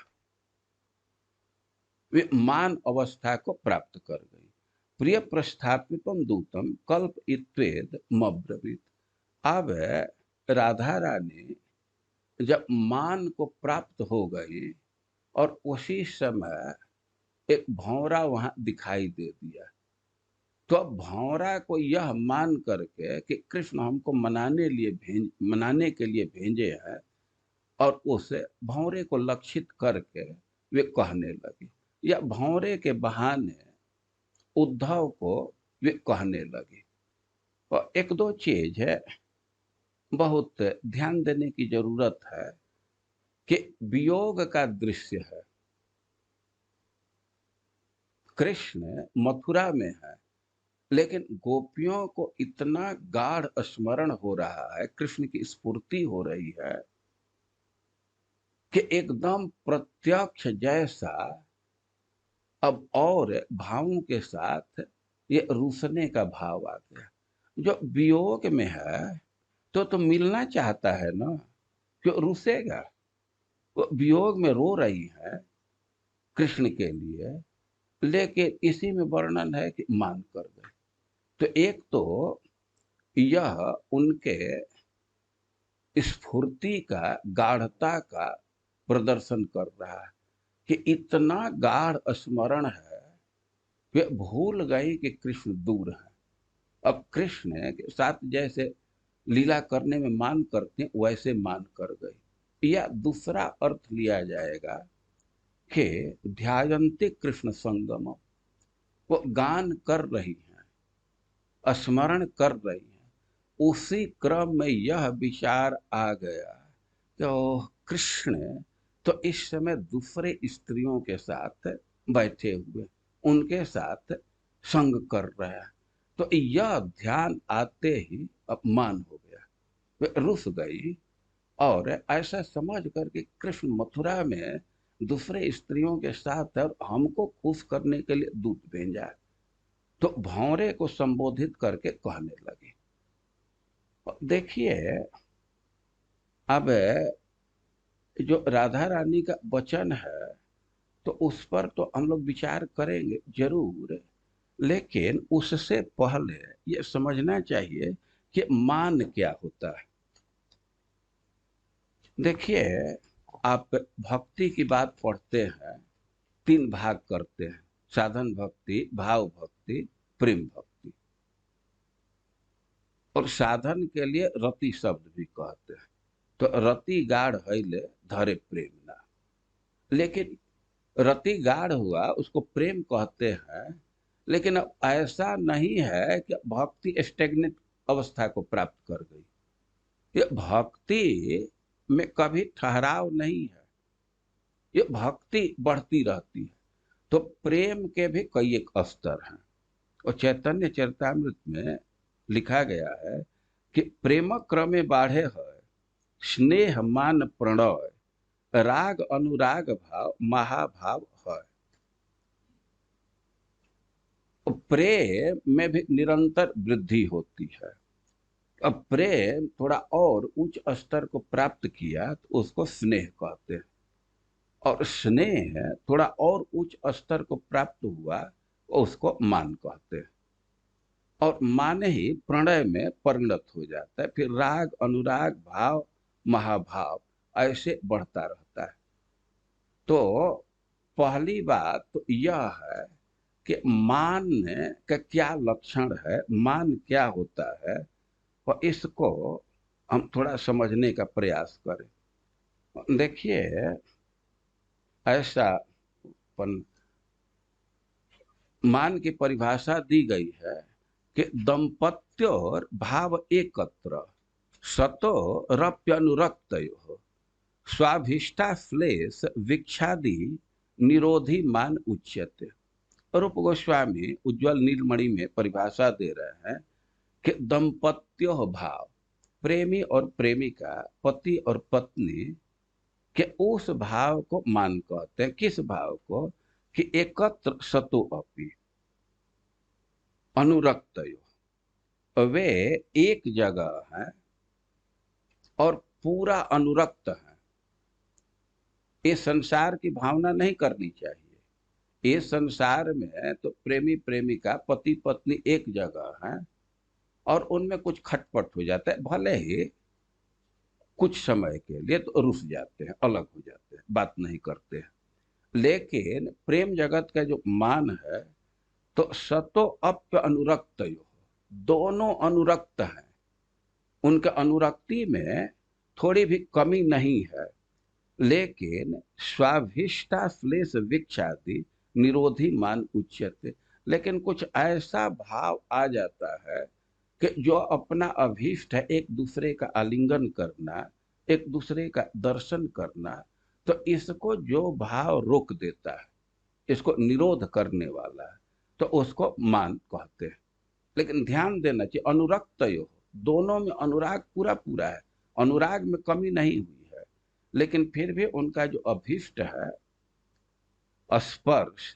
वे मान अवस्था को प्राप्त कर गई। प्रिय प्रस्थापितम दूतम कल्प इत्वेद मब्रवीत। अब राधा रानी जब मान को प्राप्त हो गई और उसी समय एक भंवरा वहां दिखाई दे दिया, तो अब भंवरा को यह मान करके कि कृष्ण हमको मनाने के लिए भेजे हैं, और उस भंवरे को लक्षित करके वे कहने लगे, या भंवरे के बहाने उद्धव को वे कहने लगे। और एक दो चीज है बहुत ध्यान देने की जरूरत है कि वियोग का दृश्य है। कृष्ण मथुरा में है, लेकिन गोपियों को इतना गाढ़ स्मरण हो रहा है, कृष्ण की स्फूर्ति हो रही है कि एकदम प्रत्यक्ष जैसा अब और भावों के साथ ये रूसने का भाव आ गया। जो वियोग में है तो मिलना चाहता है ना, क्यों रूसेगा? वो वियोग में रो रही है कृष्ण के लिए, लेकिन इसी में वर्णन है कि मान कर गए। तो एक तो यह उनके स्फूर्ति का, गाढ़ता का प्रदर्शन कर रहा है कि इतना गाढ़ स्मरण है, वे भूल गई कि कृष्ण दूर है। अब कृष्ण के साथ जैसे लीला करने में मान करते हैं, वैसे मान कर गई। या दूसरा अर्थ लिया जाएगा कि ध्यायन्ति कृष्ण संगम, वो गान कर रही हैं, स्मरण कर रही हैं, उसी क्रम में यह विचार आ गया कि ओह कृष्ण तो इस समय दूसरे स्त्रियों के साथ बैठे हुए, उनके साथ संग कर रहा है। तो यह ध्यान आते ही अपमान हो गया, वे रुस गई और ऐसा समझ करके कृष्ण मथुरा में दूसरे स्त्रियों के साथ और हमको खुश करने के लिए दूत भेजा, तो भंवरे को संबोधित करके कहने लगे। देखिए अब जो राधा रानी का वचन है तो उस पर तो हम लोग विचार करेंगे जरूर, लेकिन उससे पहले ये समझना चाहिए कि मान क्या होता है। देखिए आप भक्ति की बात पढ़ते हैं, तीन भाग करते हैं, साधन भक्ति, भाव भक्ति, प्रेम भक्ति। और साधन के लिए रति शब्द भी कहते हैं। तो रति गाढ़ हैले धरे प्रेम ना, लेकिन रति गाढ़ हुआ उसको प्रेम कहते हैं। लेकिन अब ऐसा नहीं है कि भक्ति स्टेगनेट अवस्था को प्राप्त कर गई। ये भक्ति में कभी ठहराव नहीं है, ये भक्ति बढ़ती रहती है। तो प्रेम के भी कई एक स्तर हैं, और चैतन्य चरितामृत में लिखा गया है कि प्रेम क्रमे बाढ़े है, स्नेह मान प्रणय, राग अनुराग भाव महाभाव है। प्रेम में भी निरंतर वृद्धि होती है। अब प्रेम थोड़ा और उच्च स्तर को प्राप्त किया तो उसको स्नेह कहते हैं, और स्नेह थोड़ा और उच्च स्तर को प्राप्त हुआ तो उसको मान कहते हैं, और मान ही प्रणय में परिणत हो जाता है। फिर राग अनुराग भाव महाभाव ऐसे बढ़ता रहता है। तो पहली बात तो यह है कि मान का क्या लक्षण है, मान क्या होता है, और इसको हम थोड़ा समझने का प्रयास करें। देखिए ऐसा मान की परिभाषा दी गई है कि दंपत्योर भाव एकत्र सतो रप्यनुरक्तयो स्वाभिष्टा श्लेष विक्षादि निरोधी मान उच्यते। रूप गोस्वामी उज्ज्वल नीलमणि में परिभाषा दे रहे हैं कि दंपत्यो भाव, प्रेमी और प्रेमिका, पति और पत्नी के उस भाव को मान कहते हैं। किस भाव को? कि एकत्र सतो अपि अनुरक्तयो, वे एक जगह हैं और पूरा अनुरक्त है। ये संसार की भावना नहीं करनी चाहिए, ये संसार में तो प्रेमी प्रेमिका पति पत्नी एक जगह है और उनमें कुछ खटपट हो जाता है, भले ही कुछ समय के लिए तो रुस जाते हैं, अलग हो जाते हैं, बात नहीं करते हैं। लेकिन प्रेम जगत का जो मान है तो सतो अप्य अनुरक्त, दोनों अनुरक्त हैं, उनके अनुरक्ति में थोड़ी भी कमी नहीं है। लेकिन स्वाभिष्टा श्लेष विक्षादि निरोधी मान उच्यते, लेकिन कुछ ऐसा भाव आ जाता है कि जो अपना अभीष्ट है, एक दूसरे का आलिंगन करना, एक दूसरे का दर्शन करना, तो इसको जो भाव रोक देता है, इसको निरोध करने वाला है, तो उसको मान कहते हैं। लेकिन ध्यान देना चाहिए, अनुरक्त हो, दोनों में अनुराग पूरा पूरा है, अनुराग में कमी नहीं हुई है, लेकिन फिर भी उनका जो अभीष्ट है, स्पर्श,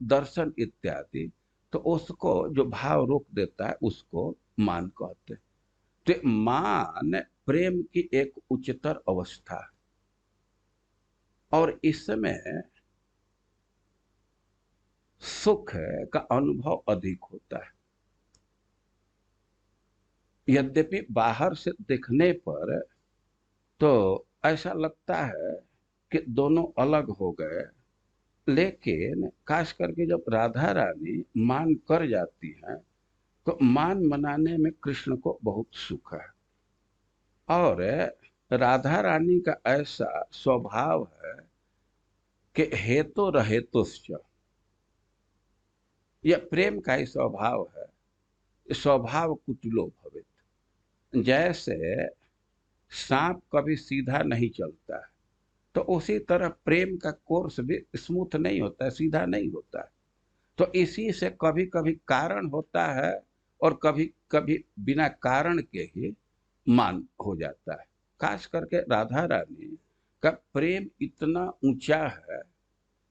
दर्शन इत्यादि, तो उसको जो भाव रोक देता है उसको मान कहते हैं। तो मान प्रेम की एक उच्चतर अवस्था है और इसमें सुख का अनुभव अधिक होता है। यद्यपि बाहर से देखने पर तो ऐसा लगता है कि दोनों अलग हो गए, लेकिन खास करके जब राधा रानी मान कर जाती हैं तो मान मनाने में कृष्ण को बहुत सुख है। और राधा रानी का ऐसा स्वभाव है कि हेतु रहेतुश्च, यह प्रेम का ही स्वभाव है, स्वभाव कुटिलो भवेत्। जैसे सांप कभी सीधा नहीं चलता है, तो उसी तरह प्रेम का कोर्स भी स्मूथ नहीं होता है, सीधा नहीं होता है। तो इसी से कभी कभी कारण होता है और कभी कभी बिना कारण के ही मान हो जाता है। खास करके राधा रानी का प्रेम इतना ऊंचा है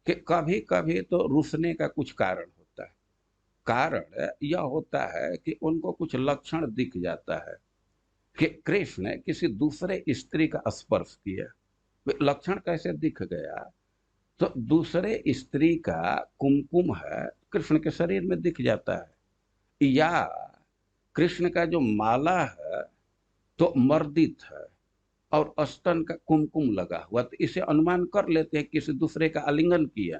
कि कभी कभी तो रुसने का कुछ कारण होता है। कारण यह होता है कि उनको कुछ लक्षण दिख जाता है कि कृष्ण ने किसी दूसरे स्त्री का स्पर्श किया। लक्षण कैसे दिख गया? तो दूसरे स्त्री का कुमकुम है, कृष्ण के शरीर में दिख जाता है, या कृष्ण का जो माला है तो मर्दित है और स्तन का कुमकुम लगा हुआ, तो इसे अनुमान कर लेते हैं किसी दूसरे का आलिंगन किया,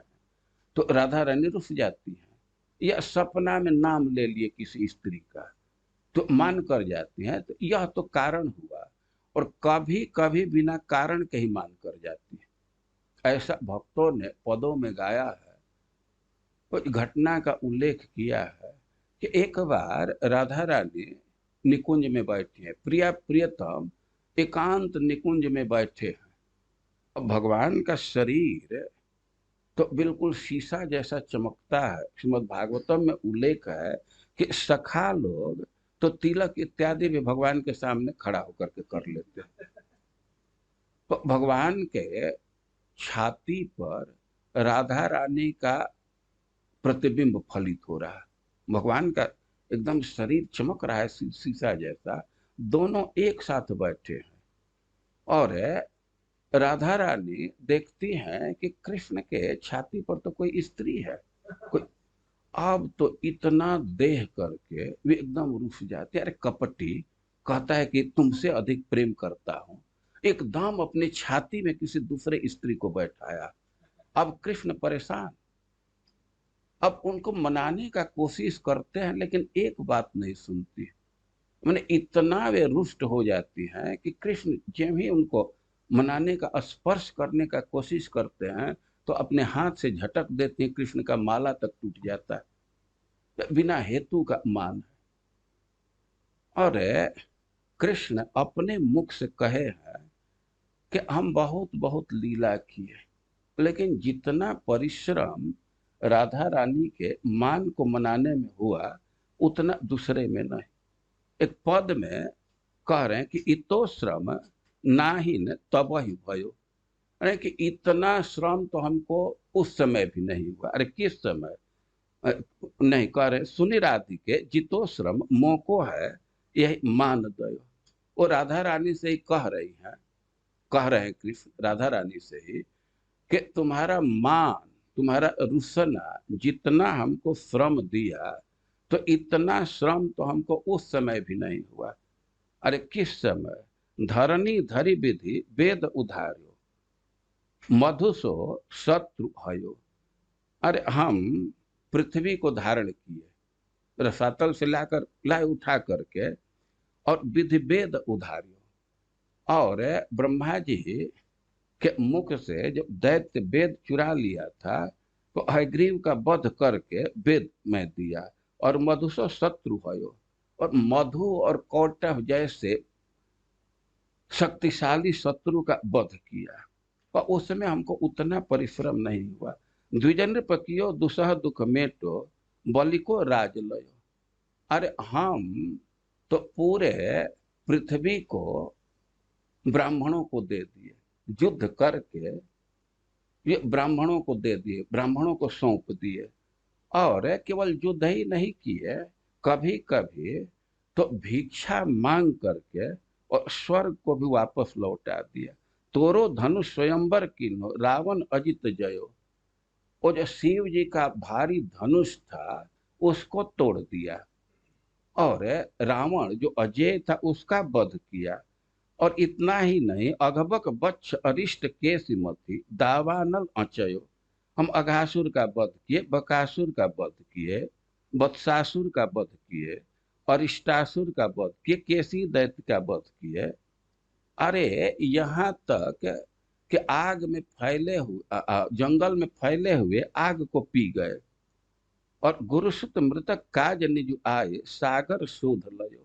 तो राधा रानी रुस जाती है। या सपना में नाम ले लिए किसी स्त्री का तो मान कर जाती हैं, तो यह तो कारण हुआ। और कभी कभी बिना कारण के ही मान कर जाती है। ऐसा भक्तों ने पदों में गाया है, कुछ घटना का उल्लेख किया है कि एक बार राधा रानी निकुंज में बैठी है, प्रिया प्रियतम एकांत निकुंज में बैठे हैं। अब भगवान का शरीर तो बिल्कुल शीशा जैसा चमकता है। श्रीमद् भागवतम में उल्लेख है कि सखा लोग तो तिलक इत्यादि भी भगवान के सामने खड़ा होकर के कर लेते हैं। तो भगवान के छाती पर राधा रानी का प्रतिबिंब फलित हो रहा है। भगवान का एकदम शरीर चमक रहा है शीशा जैसा। दोनों एक साथ बैठे हैं और राधा रानी देखती हैं कि कृष्ण के छाती पर तो कोई स्त्री है, कोई। अब तो इतना देख करके वे एकदम रुठ जाते। अरे कपटी, कहता है कि तुमसे अधिक प्रेम करता हूं, एकदम अपनी छाती में किसी दूसरे स्त्री को बैठाया। अब कृष्ण परेशान, अब उनको मनाने का कोशिश करते हैं लेकिन एक बात नहीं सुनती। मैंने इतना वे रुष्ट हो जाती हैं कि कृष्ण जब ही उनको मनाने का स्पर्श करने का कोशिश करते हैं तो अपने हाथ से झटक देते हैं, कृष्ण का माला तक टूट जाता है। बिना हेतु का मान है। और कृष्ण अपने मुख से कहे हैं कि हम बहुत बहुत लीला किए, लेकिन जितना परिश्रम राधा रानी के मान को मनाने में हुआ उतना दूसरे में नहीं। एक पद में कह रहे हैं कि इतो श्रम नाहिन तब ही भयो, अरे कि इतना श्रम तो हमको उस समय भी नहीं हुआ। अरे किस समय? नहीं, कह रहे सुनि राधिके जितो श्रम मोको है यही मान दयो। वो राधा रानी से ही कह रही हैं, कह रहे हैं कृष्ण राधा रानी से ही कि तुम्हारा मान तुम्हारा रुसना जितना हमको श्रम दिया, तो इतना श्रम तो हमको उस समय भी नहीं हुआ। अरे किस समय? धरनी धरि विधि वेद उधार्यो, मधुसो शत्रु हयो। अरे हम पृथ्वी को धारण किए, रसातल से लाकर लाए उठा करके, और विधि वेद उधार्यो। और ब्रह्मा जी के मुख से जब दैत्य वेद चुरा लिया था, तो हयग्रीव का वध करके वेद में दिया, और मधुसो शत्रु भयो। और मधु और कौटव जैसे शक्तिशाली शत्रु का वध किया, और उसमें हमको उतना परिश्रम नहीं हुआ। द्विजन पकियो दुसह दुख मेटो, बलि को राज लयो। अरे हम तो पूरे पृथ्वी को ब्राह्मणों को दे दिए, युद्ध करके ये ब्राह्मणों को दे दिए, ब्राह्मणों को सौंप दिए। और केवल युद्ध ही नहीं किए, कभी कभी तो भिक्षा मांग करके और स्वर्ग को भी वापस लौटा दिया। तोरो धनुष स्वयंवर कीनो, रावण अजित जयो। वो जो शिव जी का भारी धनुष था उसको तोड़ दिया, और रावण जो अजय था उसका वध किया। और इतना ही नहीं, अघबक बच्छ अरिष्ट केसिमति, दावानल अचयो। हम अघासुर का वध किए, बकासुर का वध किए, वत्सासुर का वध किए, अरिष्टासुर का वध किए, केसी दैत्य का वध किए। अरे यहाँ तक कि आग में फैले हुए, जंगल में फैले हुए आग को पी गए। और गुरुसुत मृतक काज निज आए, सागर शोध लयो।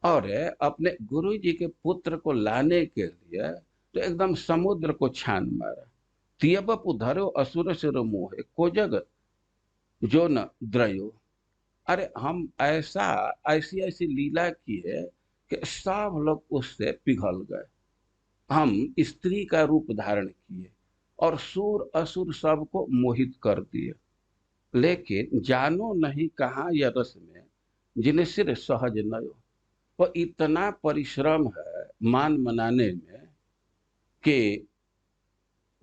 और अपने गुरु जी के पुत्र को लाने के लिए तो एकदम समुद्र को छान मारा। तियबप उधरो असुर सिर मोहे, को जग जो न द्रयो। अरे हम ऐसा ऐसी ऐसी लीला की है कि सब लोग उससे पिघल गए। हम स्त्री का रूप धारण किए और सूर असुर सबको मोहित कर दिए। लेकिन जानो नहीं कहाँ यह रस में, जिन्हें सिर सहज नयो। वो इतना परिश्रम है मान मनाने में कि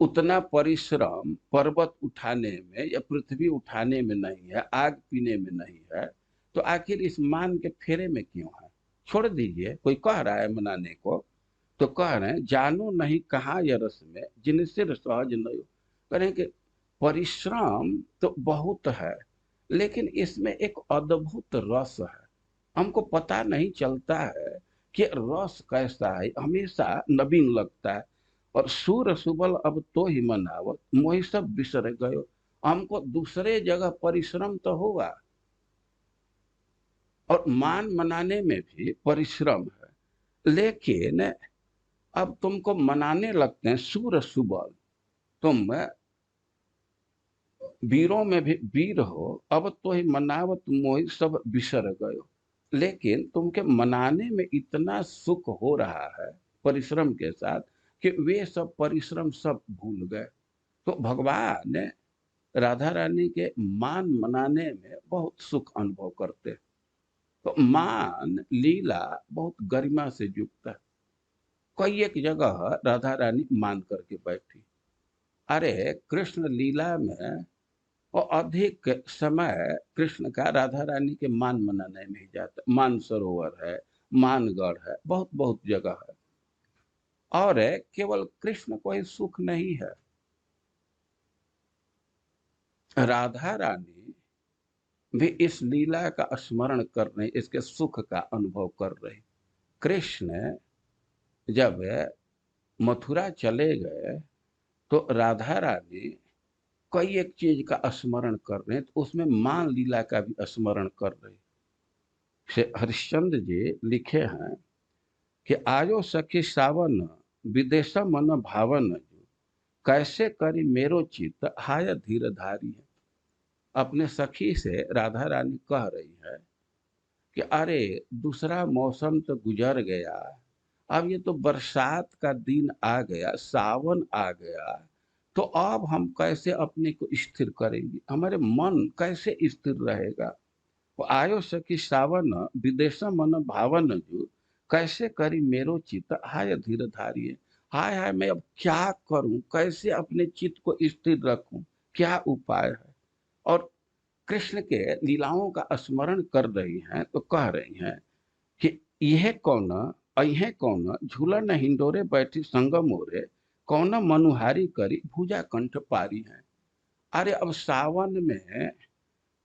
उतना परिश्रम पर्वत उठाने में या पृथ्वी उठाने में नहीं है, आग पीने में नहीं है। तो आखिर इस मान के फेरे में क्यों है? छोड़ दीजिए। कोई कह रहा है मनाने को, तो कह रहे हैं जानो नहीं कहाँ यह रस में, जिन सिर सहज नयो। कह रहे हैं कि परिश्रम तो बहुत है, लेकिन इसमें एक अद्भुत रस है। हमको पता नहीं चलता है कि रस कैसा है, हमेशा नवीन लगता है। और सूर सुबल अब तो ही मनावत, मोहि सब बिसर गयो। हमको दूसरे जगह परिश्रम तो होगा, और मान मनाने में भी परिश्रम है, लेकिन अब तुमको मनाने लगते हैं सूर सुबल। तुम वीरों में भी वीर हो, अब तो ही मनावत मोहि सब बिसर गयो। लेकिन तुमके मनाने में इतना सुख हो रहा है परिश्रम के साथ कि वे सब परिश्रम सब भूल गए। तो भगवान राधा रानी के मान मनाने में बहुत सुख अनुभव करते। तो मान लीला बहुत गरिमा से युक्त है। कई एक जगह राधा रानी मान करके बैठी। अरे कृष्ण लीला में और अधिक समय कृष्ण का राधा रानी के मान मनाने में ही जाता। मान सरोवर है, मानगढ़ है, बहुत बहुत जगह है। और केवल कृष्ण को ही सुख नहीं है, राधा रानी भी इस लीला का स्मरण कर रहे, इसके सुख का अनुभव कर रहे। कृष्ण जब मथुरा चले गए तो राधा रानी कई एक चीज का स्मरण कर रहे हैं, तो उसमें मान लीला का भी स्मरण कर रहे। से हरिश्चंद्र जी लिखे हैं कि आयो सखी सावन, विदेश मन भावन, कैसे करी मेरो चित्त हाय धीर धारी है। अपने सखी से राधा रानी कह रही है कि अरे दूसरा मौसम तो गुजर गया, अब ये तो बरसात का दिन आ गया, सावन आ गया, तो अब हम कैसे अपने को स्थिर करेंगे, हमारे मन कैसे स्थिर रहेगा। वो आयो सखी सावन, विदेश मन भावन, जो कैसे करी मेरो चित्त हाय धीर धारिये। हाय हाय मैं अब क्या करूं, कैसे अपने चित्त को स्थिर रखूं, क्या उपाय है। और कृष्ण के लीलाओं का स्मरण कर रही हैं तो कह रही हैं कि यह कौन अहे कौन झूलन हिंडोरे बैठी संग मोरे, कौन मनुहारी करी भुजा कंठ पारी है। अरे अब सावन में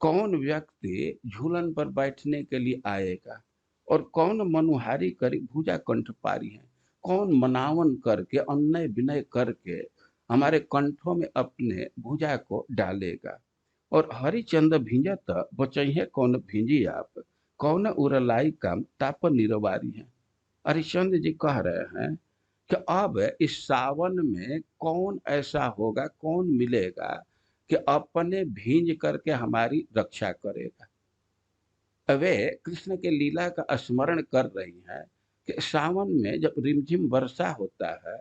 कौन व्यक्ति झूलन पर बैठने के लिए आएगा, और कौन मनुहारी करी भुजा कंठ पारी है। कौन मनावन करके अन्य विनय करके हमारे कंठों में अपने भुजा को डालेगा। और हरिचंद भिंजत बचहे कौन भिंजी आप, कौन उरलाई काम ताप निरवारी है। हरिचंद जी कह रहे हैं कि अब इस सावन में कौन ऐसा होगा, कौन मिलेगा कि अपने भींज करके हमारी रक्षा करेगा। वे कृष्ण के लीला का स्मरण कर रही हैं कि सावन में जब रिमझिम वर्षा होता है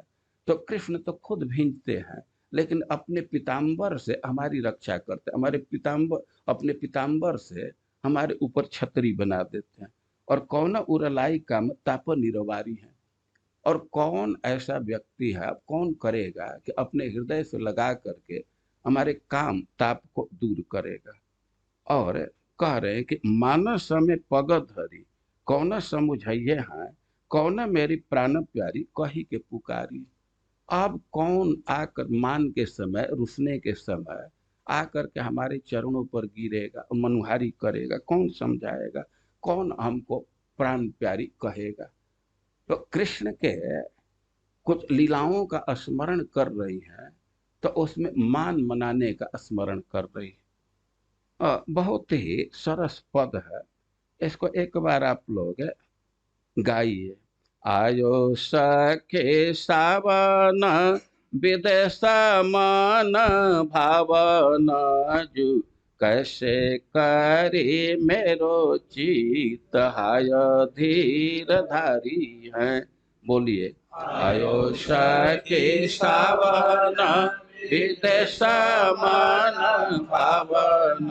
तो कृष्ण तो खुद भींजते हैं, लेकिन अपने पीताम्बर से हमारी रक्षा करते हैं। हमारे पीताम्बर, अपने पीताम्बर से हमारे ऊपर छतरी बना देते हैं। और कौन उरलाई काम ताप निरवारी है। और कौन ऐसा व्यक्ति है, कौन करेगा कि अपने हृदय से लगा करके हमारे काम ताप को दूर करेगा। और कह रहे हैं कि मानस में पग धरी, कौन समुझइये हैं, कौन मेरी प्राण प्यारी कही के पुकारी। अब कौन आकर मान के समय, रुसने के समय आकर के हमारे चरणों पर गिरेगा, मनुहारी करेगा, कौन समझाएगा, कौन हमको प्राण प्यारी कहेगा। तो कृष्ण के कुछ लीलाओं का स्मरण कर रही है तो उसमें मान मनाने का स्मरण कर रही है। बहुत ही सरस पद है, इसको एक बार आप लोग गाइए। आयो सखे सावन विदेश मन भावन जू, कैसे करे मेरो चित हाय धीर धारी है। बोलिए। आयो सखे सावन विदेश मन भावन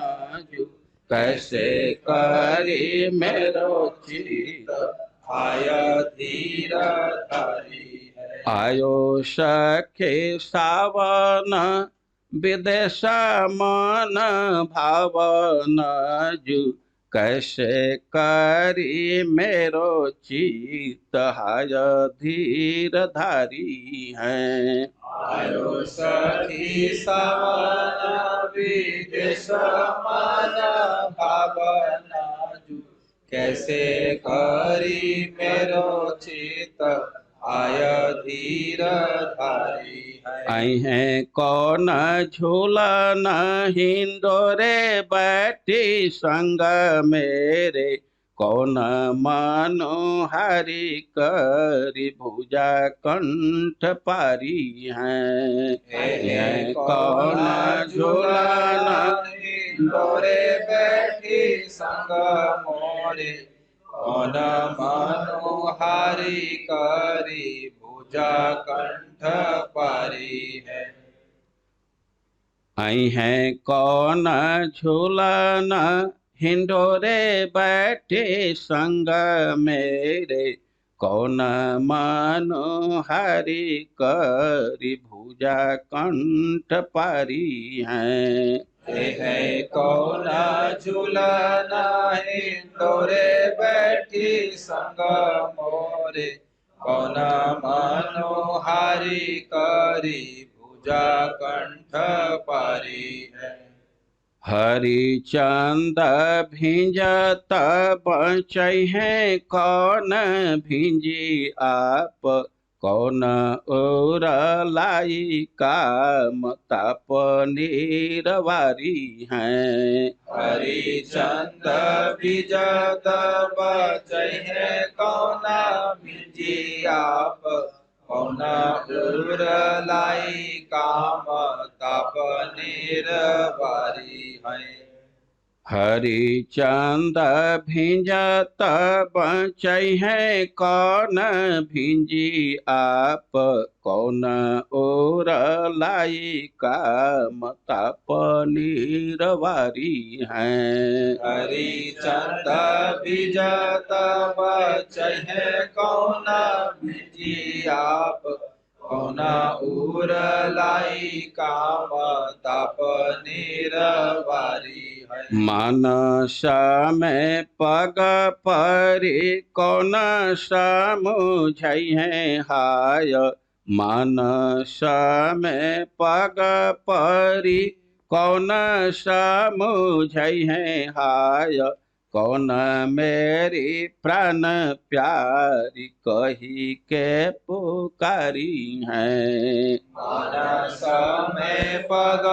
जू, कैसे करे मेरो चित आय धीर धारी है। आयो सखे सावन विदेश मन भावन जू, कैसे करी मेरो चित हाय धीर धारी है। आयो सखी सावन विदेश मन भावन जू, कैसे करी मेरो चित आय धीर धारी है। आई है कौन झूलन हिंडोरे बैठी संग मेरे, कौन मनोहारी करी भुजा कंठ पारी है। कौन झूलन हिंडोरे बैठी संग मोरे, कौन मनोहारी करी भुजा कंठ पारी है। आई है कौन झूलन हिंडोरे बैठे संग मेरे, कौन मनोहारी करी भुजा कंठ पारी है। कौन झूलन हिंडोरे बैठी संग मोरे, कौन मनोहारी करी भुजा कंठ पारी है। हरिचंद भिंजत बचहे कौन भिंजी आप, कौन उरलाई काम ताप निरवारी है। हरिचंद भिजत बचहे कौन भिंजी आप, कौन उरलाई काम ताप निरवारी है। हरिचंद भिंजत बचहे कौन भिंजी आप, कौन उरलाई काम ताप निरवारी है। हरिचंद भिजत बचहे कौन भिंजी आप, कौन उर लाई काम ताप निरवारी है। मानस में पग परी कौन समुझई है हाय। मानस में पग परी कौन समुझई है हाय। कौन मेरी प्राण प्यारी कही के पुकारी है। मानस में पग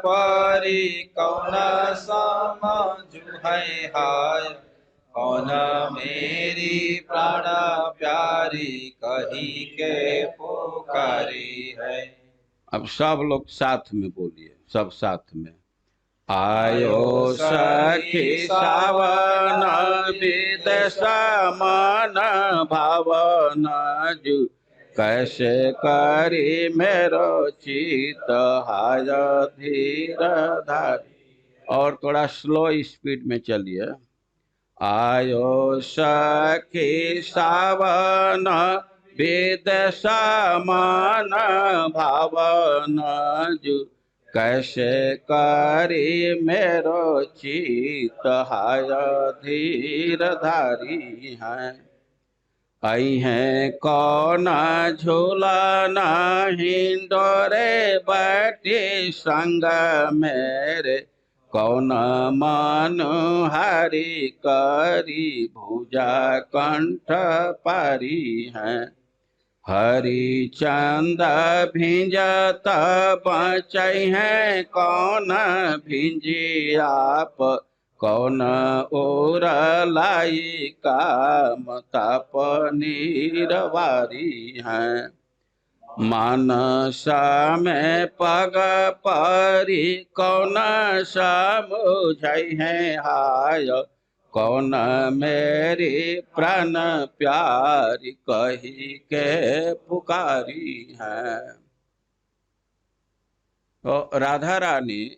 परी कौन समझु है हाय। कौन मेरी प्राण प्यारी कही के पुकारी है। अब सब लोग साथ में बोलिए, सब साथ में। आयो आयो सखी सावन विद समान भावन जु। कैसे करी मेरो चित हाय धीर धारी। और थोड़ा स्लो स्पीड में चलिए। आयो सखी सावन वेद समान भावन जु। कैसे करी मेरो चित हाय धीर धारी है। आई है कौन झूला नहीं डोरे बैठी संग मेरे। कौन मन हरि करी भुजा कंठ पारी है। हरि चंद भिंजत बचै है कौन भिंजी आप। कौन ओर लाई काम ताप निरवारी है। मानस में पग परी कौन समुझई है हाय। कौन मेरी प्राण प्यारी कही के पुकारी है। तो राधा रानी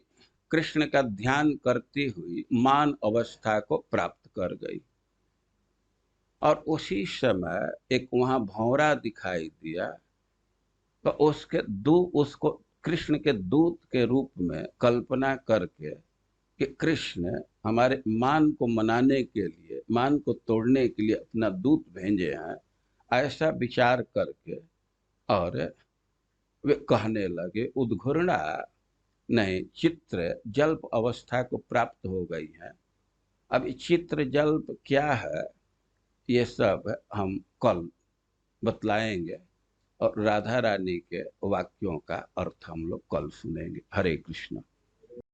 कृष्ण का ध्यान करती हुई मान अवस्था को प्राप्त कर गई। और उसी समय एक वहां भंवरा दिखाई दिया। तो उसको कृष्ण के दूत के रूप में कल्पना करके कि कृष्ण हमारे मान को मनाने के लिए, मान को तोड़ने के लिए अपना दूत भेजे हैं, ऐसा विचार करके और वे कहने लगे उद्घूर्णा नहीं, चित्र जल्प अवस्था को प्राप्त हो गई है। अब चित्र जल्प क्या है ये सब हम कल बतलाएंगे और राधा रानी के वाक्यों का अर्थ हम लोग कल सुनेंगे। हरे कृष्ण।